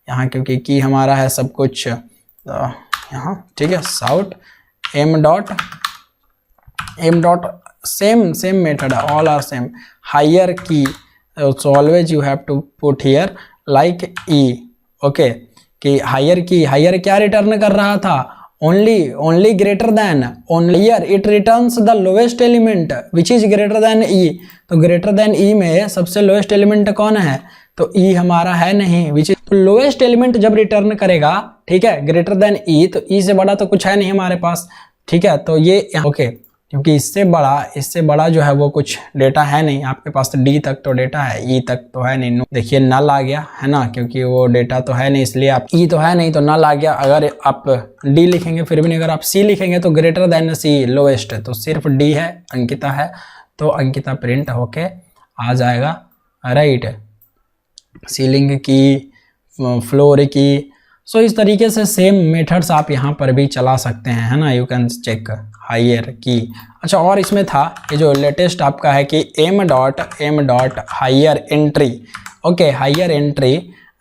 यहाँ क्योंकि की हमारा है सब कुछ यहाँ, ठीक है। Sout M dot same method, all are same. Higher key, so always you have to put here like E, okay. कि हायर की, हायर क्या रिटर्न कर रहा था, only greater than, only here it returns the lowest element which is greater than E. तो ग्रेटर देन ई में सबसे लोएस्ट एलिमेंट कौन है, तो ई हमारा है नहीं, विच इज लोएस्ट एलिमेंट जब रिटर्न करेगा, ठीक है, ग्रेटर देन ई, तो ई से बड़ा तो कुछ है नहीं हमारे पास, ठीक है। तो ये ओके, क्योंकि इससे बड़ा जो है वो कुछ डेटा है नहीं आपके पास। तो डी तक तो डेटा है, ई तक तो है नहीं। देखिए नल आ गया, है ना, क्योंकि वो डेटा तो है नहीं, इसलिए आप ई तो है नहीं तो नल आ गया। अगर आप डी लिखेंगे फिर भी नहीं, अगर आप सी लिखेंगे तो ग्रेटर देन सी, लोएस्ट, तो सिर्फ डी है, अंकिता है, तो अंकिता प्रिंट होके आ जाएगा, राइट। सीलिंग की, फ्लोर की, सो इस तरीके से सेम मेथड्स आप यहाँ पर भी चला सकते हैं, है ना। यू कैन चेक हायर की। अच्छा, और इसमें था ये जो लेटेस्ट आपका है कि M dot higher entry, okay, higher entry,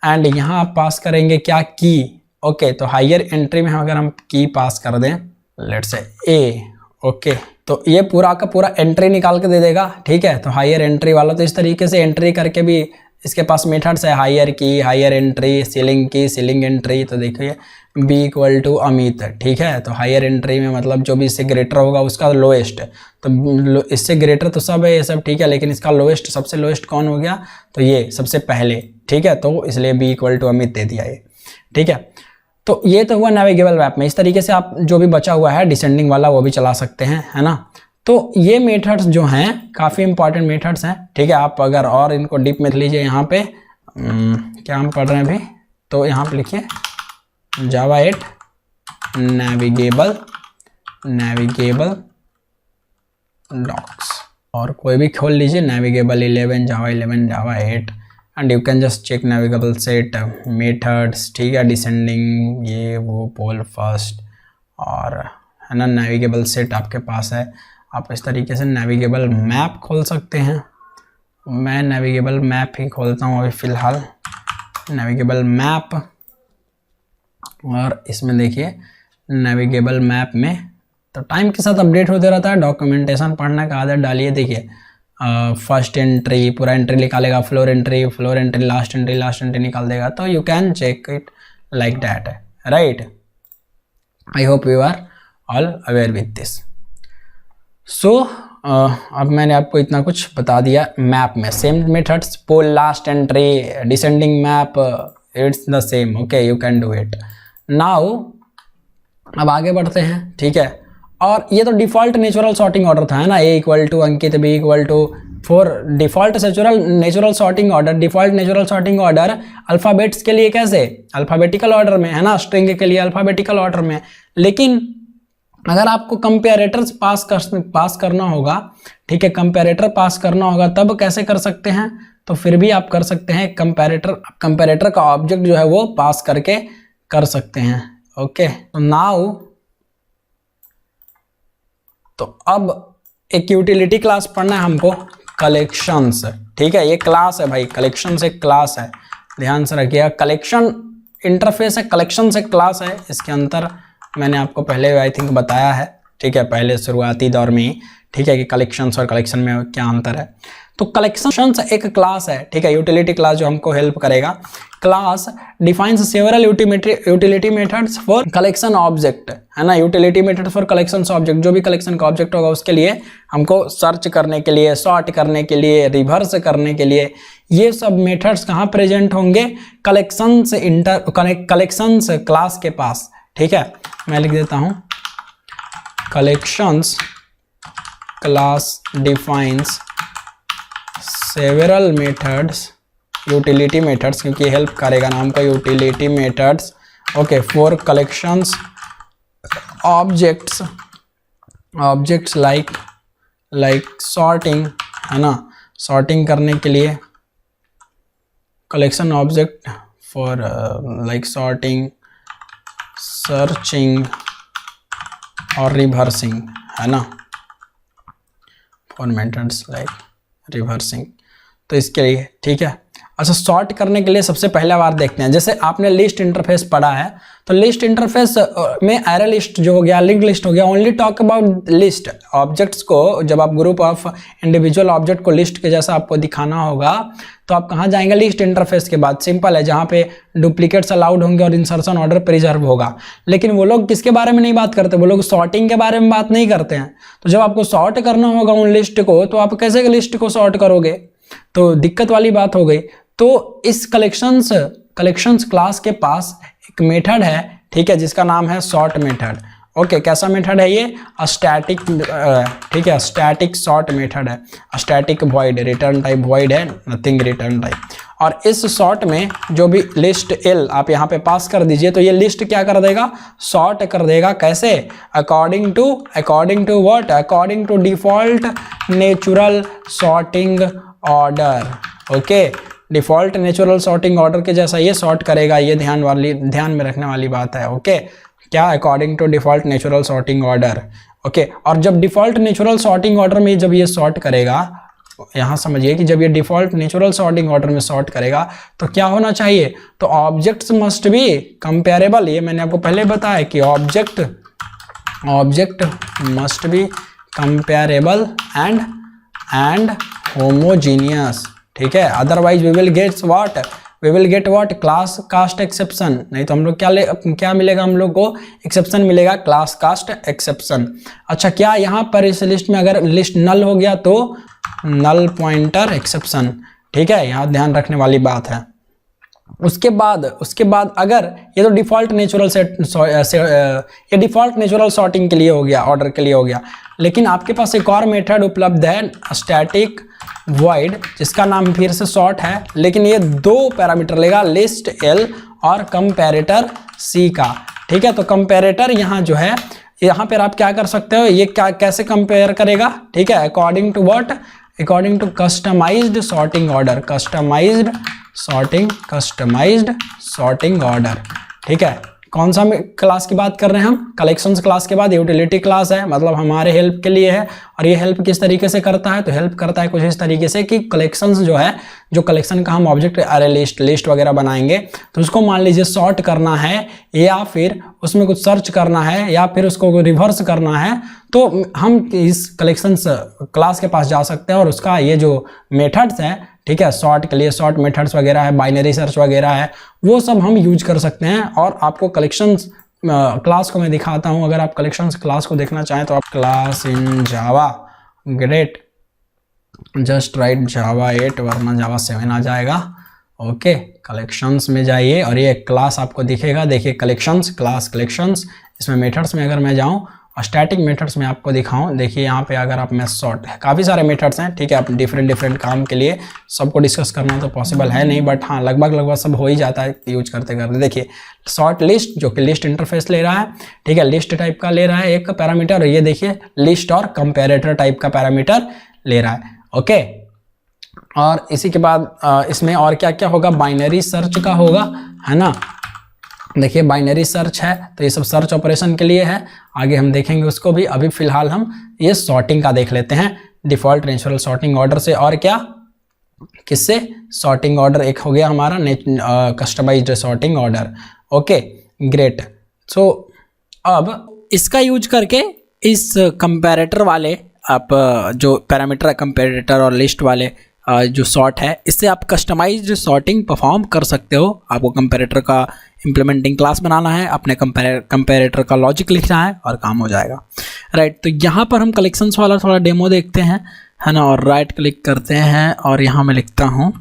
and यहाँ आप पास करेंगे क्या, की, ओके। तो हायर एंट्री में अगर हम की पास कर दें, लेट्स से ए, ओके, तो ये पूरा का पूरा एंट्री निकाल के दे देगा, ठीक है। तो हायर एंट्री वाला, तो इस तरीके से एंट्री करके भी इसके पास मेथड्स है, higher key, higher entry, ceiling की, सीलिंग एंट्री। तो देखिए बी इक्वल टू अमित, ठीक है। तो हायर एंट्री में मतलब जो भी इससे ग्रेटर होगा उसका लोएस्ट, तो इससे ग्रेटर तो सब है ये सब, ठीक है, लेकिन इसका लोएस्ट, सबसे लोएस्ट कौन हो गया, तो ये सबसे पहले, ठीक है। तो इसलिए बी इक्वल टू अमित दे दिया ये, ठीक है। तो ये तो हुआ नेविगेबल मैप में। इस तरीके से आप जो भी बचा हुआ है डिसेंडिंग वाला वो भी चला सकते हैं, है ना। तो ये मेथड्स जो हैं काफ़ी इंपॉर्टेंट मेथड्स हैं, ठीक है। आप अगर और इनको डीप में लीजिए, यहाँ पे क्या हम पढ़ रहे हैं अभी, तो यहाँ पे लिखिए जावा 8 नेविगेबल डॉक्स, और कोई भी खोल लीजिए, navigable 11, Java 11, Java 8, and you can just check navigable set methods, ठीक है। डिसेंडिंग, ये वो, पोल फर्स्ट, और है ना, नेविगेबल सेट आपके पास है। आप इस तरीके से नेविगेबल मैप खोल सकते हैं। मैं नेविगेबल मैप ही खोलता हूँ अभी फ़िलहाल, नेविगेबल मैप। और इसमें देखिए नेविगेबल मैप में तो टाइम के साथ अपडेट होते रहता है। डॉक्यूमेंटेशन पढ़ने का आदत डालिए। देखिए फर्स्ट एंट्री पूरा एंट्री निकालेगा, फ्लोर एंट्री, लास्ट एंट्री निकाल देगा। तो you can check it like that, right. I hope you are all aware with this. So अब मैंने आपको इतना कुछ बता दिया मैप में। Same methods, poll, last entry, descending map, it's the same, okay, you can do it. Now अब आगे बढ़ते हैं, ठीक है। और ये तो डिफ़ॉल्ट नेचुरल सॉर्टिंग ऑर्डर था, है ना, A equal to Ankit, B equal to 4, default natural sorting order. Default natural sorting order alphabets के लिए कैसे, अल्फ़ाबेटिकल ऑर्डर में, है ना, स्ट्रिंग के लिए अल्फ़ाबेटिकल ऑर्डर में। लेकिन अगर आपको कंपेरेटर्स पास करना होगा, ठीक है, कंपेरेटर पास करना होगा, तब कैसे कर सकते हैं, तो फिर भी आप कर सकते हैं। कंपेरेटर का ऑब्जेक्ट जो है वो पास करके कर सकते हैं, ओके। तो नाउ तो अब एक यूटिलिटी क्लास पढ़ना है हमको, कलेक्शंस, ठीक है। ये क्लास है भाई, कलेक्शन से क्लास है, ध्यान से रखिएगा। कलेक्शन इंटरफेस है, कलेक्शन से क्लास है। इसके अंतर मैंने आपको पहले आई थिंक बताया है, ठीक है, पहले शुरुआती दौर में ही, ठीक है, कि कलेक्शंस और कलेक्शन में क्या अंतर है। तो कलेक्शंस एक क्लास है, ठीक है, यूटिलिटी क्लास जो हमको हेल्प करेगा। Class defines several utility methods for collection object, है ना, utility method for collection object, जो भी कलेक्शन का ऑब्जेक्ट होगा उसके लिए हमको सर्च करने के लिए, सॉर्ट करने के लिए, रिवर्स करने के लिए, ये सब मेथड्स कहाँ प्रेजेंट होंगे, कलेक्शंस क्लास के पास, ठीक है। मैं लिख देता हूँ, collections class defines several methods, utility methods, क्योंकि हेल्प करेगा नाम का utility methods, okay, for collections objects like sorting, है ना, सॉर्टिंग करने के लिए, collection object for like sorting, searching और रिवर्सिंग, है ना, फॉर मेथड्स लाइक रिवर्सिंग। तो इसके लिए, ठीक है। अच्छा, सॉर्ट करने के लिए सबसे पहला बार देखते हैं, जैसे आपने लिस्ट इंटरफेस पढ़ा है, तो लिस्ट इंटरफेस में एरे लिस्ट जो हो गया, लिंक लिस्ट हो गया, only talk about list objects को। जब आप ग्रुप ऑफ इंडिविजुअल ऑब्जेक्ट को लिस्ट के जैसा आपको दिखाना होगा तो आप कहाँ जाएंगे, लिस्ट इंटरफेस के बाद। सिंपल है, जहाँ पे डुप्लीकेट्स अलाउड होंगे और इंसर्शन ऑर्डर प्रिजर्व होगा। लेकिन वो लोग किसके बारे में नहीं बात करते, वो लोग सॉर्टिंग के बारे में बात नहीं करते हैं। तो जब आपको सॉर्ट करना होगा उन लिस्ट को, तो आप कैसे लिस्ट को सॉर्ट करोगे, तो दिक्कत वाली बात हो गई। तो इस कलेक्शंस क्लास के पास एक मेथड है, ठीक है, जिसका नाम है सॉर्ट मेथड। ओके, कैसा मेथड है ये, स्टैटिक, ठीक है, स्टैटिक सॉर्ट मेथड है, static void, return type void है, नथिंग रिटर्न टाइप। और इस सॉर्ट में जो भी लिस्ट एल आप यहाँ पे पास कर दीजिए, तो ये लिस्ट क्या कर देगा, सॉर्ट कर देगा। कैसे, according to what, according to default natural sorting order. Okay, default natural sorting order के जैसा ये सॉर्ट करेगा, ये ध्यान में रखने वाली बात है। ओके, क्या, according to default natural sorting order. Okay, और जब डिफॉल्ट नेचुरल सॉर्टिंग ऑर्डर में जब ये सॉर्ट करेगा, यहाँ समझिए कि जब ये डिफॉल्ट नेचुरल सॉर्टिंग ऑर्डर में सॉर्ट करेगा तो क्या होना चाहिए, तो ऑब्जेक्ट्स मस्ट बी कंपेरेबल। ये मैंने आपको पहले बताया कि object must be comparable and homogeneous, ठीक है, otherwise we will get what, class cast exception. नहीं तो हम लोग क्या मिलेगा, हम लोग को एक्सेप्शन मिलेगा, क्लास कास्ट एक्सेप्शन। अच्छा, क्या यहाँ पर इस लिस्ट में अगर लिस्ट नल हो गया तो नल पॉइंटर एक्सेप्शन, ठीक है, यहाँ ध्यान रखने वाली बात है। उसके बाद अगर ये तो डिफॉल्ट नेचुरल ये डिफॉल्ट नेचुरल सॉर्टिंग के लिए हो गया, ऑर्डर के लिए हो गया। लेकिन आपके पास एक और मेथड उपलब्ध है, स्टैटिक वॉइड, जिसका नाम फिर से सॉर्ट है, लेकिन ये 2 पैरामीटर लेगा, लिस्ट एल और कंपैरेटर सी का, ठीक है। तो कंपैरेटर यहाँ जो है, यहाँ पर आप क्या कर सकते हो, ये क्या कैसे कंपेयर करेगा, ठीक है, according to what, according to customized sorting order, customized sorting order, ठीक है। कौन सा क्लास की बात कर रहे हैं हम, कलेक्शंस क्लास के बाद यूटिलिटी क्लास है, मतलब हमारे हेल्प के लिए है। और ये हेल्प किस तरीके से करता है, तो हेल्प करता है कुछ इस तरीके से कि कलेक्शंस जो है, जो कलेक्शन का हम ऑब्जेक्ट अरे लिस्ट वगैरह बनाएंगे, तो उसको मान लीजिए सॉर्ट करना है, या फिर उसमें कुछ सर्च करना है, या फिर उसको रिवर्स करना है, तो हम इस कलेक्शंस क्लास के पास जा सकते हैं और उसका ये जो मेथड्स हैं, ठीक है, सॉर्ट के लिए सॉर्ट मेथड्स वगैरह है, बाइनरी सर्च वगैरह है, वो सब हम यूज कर सकते हैं। और आपको कलेक्शंस क्लास को मैं दिखाता हूं, अगर आप कलेक्शंस क्लास को देखना चाहें तो आप class in Java, great, just write Java 8 वरना जावा 7 आ जाएगा। ओके, कलेक्शंस में जाइए और ये क्लास आपको दिखेगा, देखिए कलेक्शंस, क्लास कलेक्शंस। इसमें मेथड्स में अगर मैं जाऊं और स्टैटिक मेथड्स में आपको दिखाऊं, देखिए यहाँ पे अगर आप मैं सॉर्ट, काफ़ी सारे मेथड्स हैं, ठीक है, आप डिफरेंट काम के लिए सबको डिस्कस करना तो पॉसिबल है नहीं, बट हाँ लगभग सब हो ही जाता है यूज करते करते। देखिए सॉर्ट लिस्ट, जो कि लिस्ट इंटरफेस ले रहा है, ठीक है, लिस्ट टाइप का ले रहा है एक पैरामीटर, और ये देखिए लिस्ट और कंपेरेटर टाइप का पैरामीटर ले रहा है। ओके, और इसी के बाद इसमें और क्या क्या होगा, बाइनरी सर्च का होगा, है ना। देखिए बाइनरी सर्च है, तो ये सब सर्च ऑपरेशन के लिए है, आगे हम देखेंगे उसको भी। अभी फिलहाल हम ये सॉर्टिंग का देख लेते हैं, डिफॉल्ट नेचुरल सॉर्टिंग ऑर्डर से, और क्या, किससे, सॉर्टिंग ऑर्डर एक हो गया हमारा customized sorting order. Okay great. सो अब इसका यूज करके इस कंपैरेटर वाले आप जो पैरामीटर है कंपैरेटर और लिस्ट वाले जो सॉर्ट है, इससे आप कस्टमाइज्ड सॉर्टिंग परफॉर्म कर सकते हो। आपको कंपैरेटर का इम्प्लीमेंटिंग क्लास बनाना है, अपने कंपैरेटर का लॉजिक लिखना है और काम हो जाएगा, राइट। तो यहाँ पर हम कलेक्शंस वाला थोड़ा डेमो देखते हैं, है ना, और राइट क्लिक करते हैं और यहाँ मैं लिखता हूँ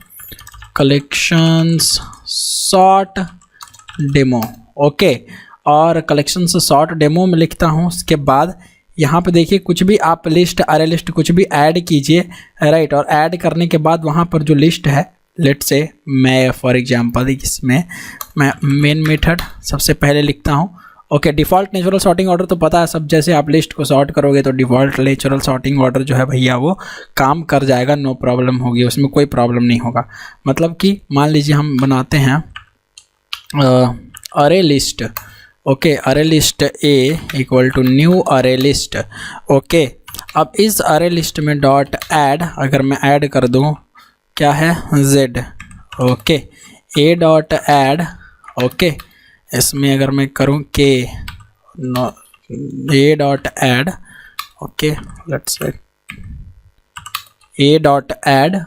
कलेक्शंस सॉर्ट डेमो, ओके। और कलेक्शंस सॉर्ट डेमो में लिखता हूँ। उसके बाद यहाँ पे देखिए कुछ भी आप लिस्ट, अरे लिस्ट कुछ भी ऐड कीजिए, राइट। और ऐड करने के बाद वहाँ पर जो लिस्ट है, लेट से मैं फॉर एग्जांपल इसमें मैं मेन मेथड सबसे पहले लिखता हूँ, okay. Default natural sorting order तो पता है सब, जैसे आप लिस्ट को सॉर्ट करोगे तो डिफ़ॉल्ट नेचुरल सॉर्टिंग ऑर्डर जो है भैया वो काम कर जाएगा, नो प्रॉब्लम होगी, उसमें कोई प्रॉब्लम नहीं होगा। मतलब कि मान लीजिए हम बनाते हैं array list, okay, array list a equal to new array list, okay. अब इस अरे लिस्ट में डॉट ऐड, अगर मैं ऐड कर दूं क्या है z, ओके, ए डॉट ऐड, ओके। इसमें अगर मैं करूं के ए dot add, okay, let's say A dot add,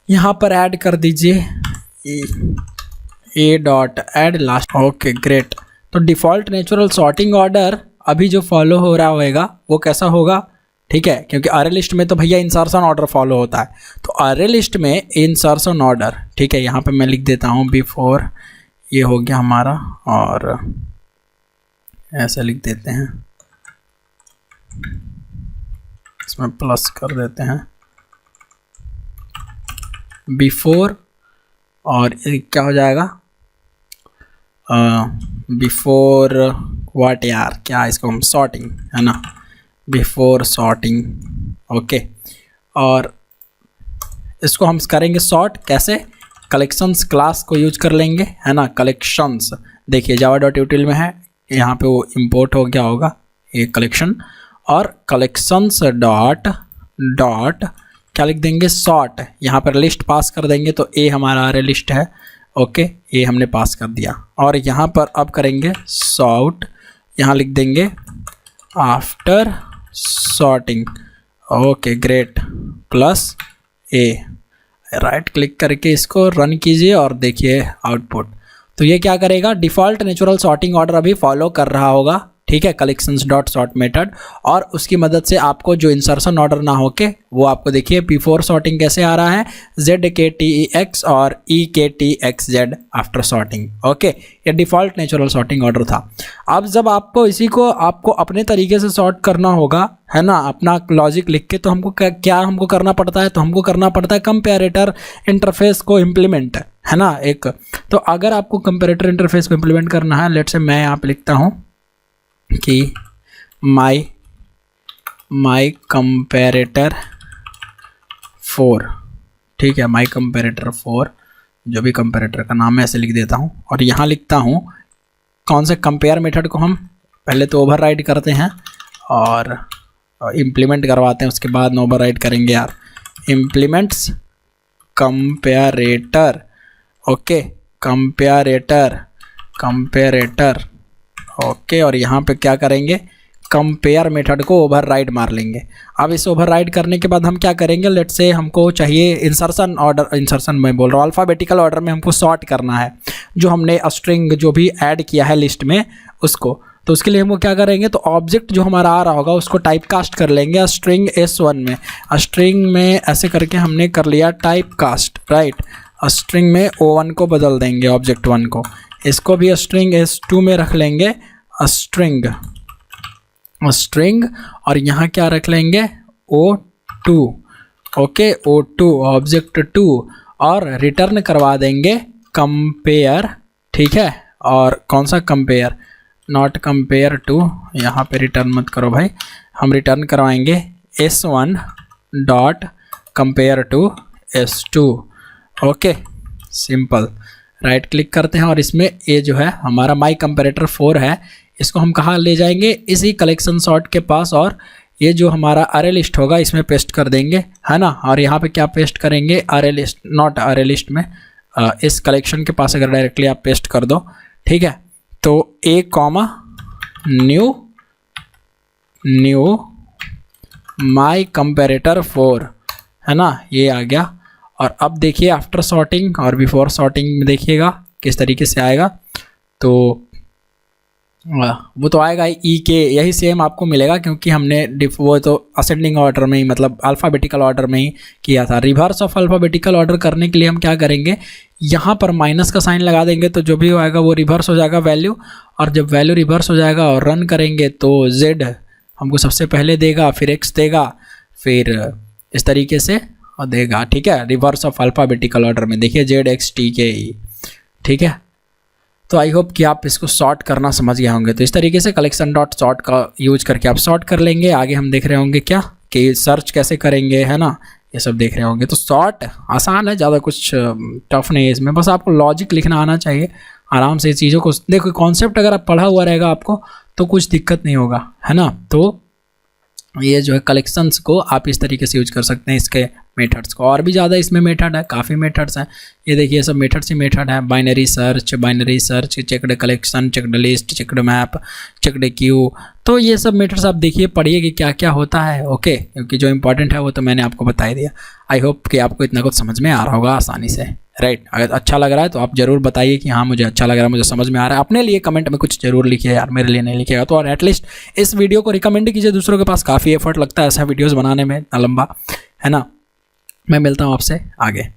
यहाँ पर ऐड कर दीजिए ए dot add last, okay great. तो डिफ़ॉल्ट नेचुरल सॉर्टिंग ऑर्डर अभी जो फॉलो हो रहा होगा वो कैसा होगा, ठीक है, क्योंकि अरे लिस्ट में तो भैया इंसर्शन ऑर्डर फॉलो होता है, तो अरे लिस्ट में इंसर्शन ऑर्डर, ठीक है। यहाँ पे मैं लिख देता हूँ बिफोर, ये हो गया हमारा, और ऐसे लिख देते हैं, इसमें प्लस कर देते हैं बिफोर, और क्या हो जाएगा बिफोर व्हाट यार, क्या इसको हम सॉर्टिंग, है ना, बिफोर सॉर्टिंग, ओके। और इसको हम करेंगे सॉर्ट कैसे, कलेक्शंस क्लास को यूज कर लेंगे, है ना। कलेक्शंस देखिए जावा डॉट यूटिल में है, यहाँ पे वो इंपोर्ट हो गया होगा ये कलेक्शन, और कलेक्शंस डॉट डॉट क्या लिख देंगे सॉर्ट, यहाँ पर लिस्ट पास कर देंगे, तो ए हमारा अरे लिस्ट है, ओके, ये हमने पास कर दिया। और यहाँ पर अब करेंगे सॉर्ट, यहाँ लिख देंगे after sorting, okay great, plus A, right click करके इसको रन कीजिए और देखिए आउटपुट। तो ये क्या करेगा, डिफ़ॉल्ट नेचुरल सॉर्टिंग ऑर्डर अभी फॉलो कर रहा होगा, ठीक है, कलेक्शंस डॉट सॉर्ट मेथड, और उसकी मदद से आपको जो इंसर्शन ऑर्डर ना होके वो आपको देखिए बिफोर सॉर्टिंग कैसे आ रहा है, ZKTEX और EKTXZ आफ्टर सॉर्टिंग, ओके। ये डिफ़ॉल्ट नेचुरल सॉर्टिंग ऑर्डर था। अब जब आपको इसी को आपको अपने तरीके से सॉर्ट करना होगा, है ना, अपना लॉजिक लिख के, तो हमको क्या हमको करना पड़ता है, तो हमको करना पड़ता है कंपैरेटर इंटरफेस को इम्प्लीमेंट, है ना, एक। तो अगर आपको कंपैरेटर इंटरफेस को इम्प्लीमेंट करना है, लेट से मैं यहाँ पे लिखता हूँ कि माई कंपैरेटर 4, ठीक है, माई कंपैरेटर 4, जो भी कंपैरेटर का नाम है ऐसे लिख देता हूँ। और यहाँ लिखता हूँ कौन से कंपेयर मेथड को हम पहले तो ओवरराइड करते हैं और इम्प्लीमेंट करवाते हैं, उसके बाद ओवरराइड करेंगे यार, implements comparator, okay, comparator, okay. और यहाँ पे क्या करेंगे, कंपेयर मेथड को ओवरराइड मार लेंगे। अब इस ओवरराइड करने के बाद हम क्या करेंगे, लेट्स से हमको चाहिए इंसर्शन ऑर्डर, इंसर्शन मैं बोल रहा हूँ अल्फ़ाबेटिकल ऑर्डर में हमको सॉर्ट करना है, जो हमने स्ट्रिंग जो भी ऐड किया है लिस्ट में उसको। तो उसके लिए हमको क्या करेंगे, तो ऑब्जेक्ट जो हमारा आ रहा होगा उसको टाइप कास्ट कर लेंगे स्ट्रिंग S1 में, स्ट्रिंग में ऐसे करके हमने कर लिया टाइप कास्ट, राइट। स्ट्रिंग में O1 को बदल देंगे, ऑब्जेक्ट 1 को, इसको भी स्ट्रिंग S2 में रख लेंगे, स्ट्रिंग, और यहाँ क्या रख लेंगे O2, ओके, O2 ऑब्जेक्ट 2, और रिटर्न करवा देंगे कंपेयर, ठीक है। और कौन सा कंपेयर, नॉट कंपेयर टू, यहाँ पे रिटर्न मत करो भाई, हम रिटर्न करवाएंगे S1 dot compare to S2, okay, simple. Right click करते हैं और इसमें ये जो है हमारा माई कंपैरेटर 4 है, इसको हम कहाँ ले जाएंगे, इसी कलेक्शन सॉर्ट के पास, और ये जो हमारा अरे लिस्ट होगा इसमें पेस्ट कर देंगे, है ना। और यहाँ पे क्या पेस्ट करेंगे, अरे लिस्ट, नॉट अरे लिस्ट में, इस कलेक्शन के पास अगर डायरेक्टली आप पेस्ट कर दो, ठीक है। तो A comma new knew my comparator 4, है ना, ये आ गया। और अब देखिए आफ्टर सॉर्टिंग और बिफोर सॉर्टिंग में देखिएगा किस तरीके से आएगा। तो वो तो आएगा ई के, यही सेम आपको मिलेगा क्योंकि हमने वो तो असेंडिंग ऑर्डर में ही, मतलब अल्फ़ाबेटिकल ऑर्डर में ही किया था। रिवर्स ऑफ अल्फ़ाबेटिकल ऑर्डर करने के लिए हम क्या करेंगे, यहाँ पर माइनस का साइन लगा देंगे, तो जो भी आएगा वो रिवर्स हो जाएगा वैल्यू। और जब वैल्यू रिवर्स हो जाएगा और रन करेंगे तो Z हमको सबसे पहले देगा, फिर X देगा, फिर इस तरीके से देगा। ठीक है, रिवर्स ऑफ अल्फ़ाबेटिकल ऑर्डर में देखिए ZXTKE। ठीक है, तो आई होप कि आप इसको सॉर्ट करना समझ गए होंगे। तो इस तरीके से कलेक्शन डॉट सॉर्ट का यूज करके आप सॉर्ट कर लेंगे। आगे हम देख रहे होंगे क्या कि सर्च कैसे करेंगे, है ना, ये सब देख रहे होंगे। तो सॉर्ट आसान है, ज़्यादा कुछ टफ नहीं है इसमें, बस आपको लॉजिक लिखना आना चाहिए आराम से। चीज़ों को देखो, कॉन्सेप्ट अगर आप पढ़ा हुआ रहेगा आपको तो कुछ दिक्कत नहीं होगा, है ना। तो ये जो है कलेक्शंस को आप इस तरीके से यूज कर सकते हैं, इसके मेथड्स को। और भी ज़्यादा इसमें मेथड है, काफ़ी मेथड्स हैं। ये देखिए सब मेथड्स ही मेथड है। Binary search, checked collection, checked list, checked map, checked Q. तो ये सब मेथड्स आप देखिए, पढ़िए कि क्या क्या होता है। ओके, क्योंकि जो इंपॉर्टेंट है वो तो मैंने आपको बता ही दिया। आई होप कि आपको इतना कुछ समझ में आ रहा होगा आसानी से, राइट। अगर अच्छा लग रहा है तो आप ज़रूर बताइए कि हाँ मुझे अच्छा लग रहा है, मुझे समझ में आ रहा है। अपने लिए कमेंट में कुछ जरूर लिखिए यार, मेरे लिए नहीं लिखिएगा तो। और एटलीस्ट इस वीडियो को रिकमेंड कीजिए दूसरों के पास, काफ़ी एफर्ट लगता है ऐसा वीडियोज़ बनाने में, इतना लंबा, है ना। मैं मिलता हूँ आपसे आगे।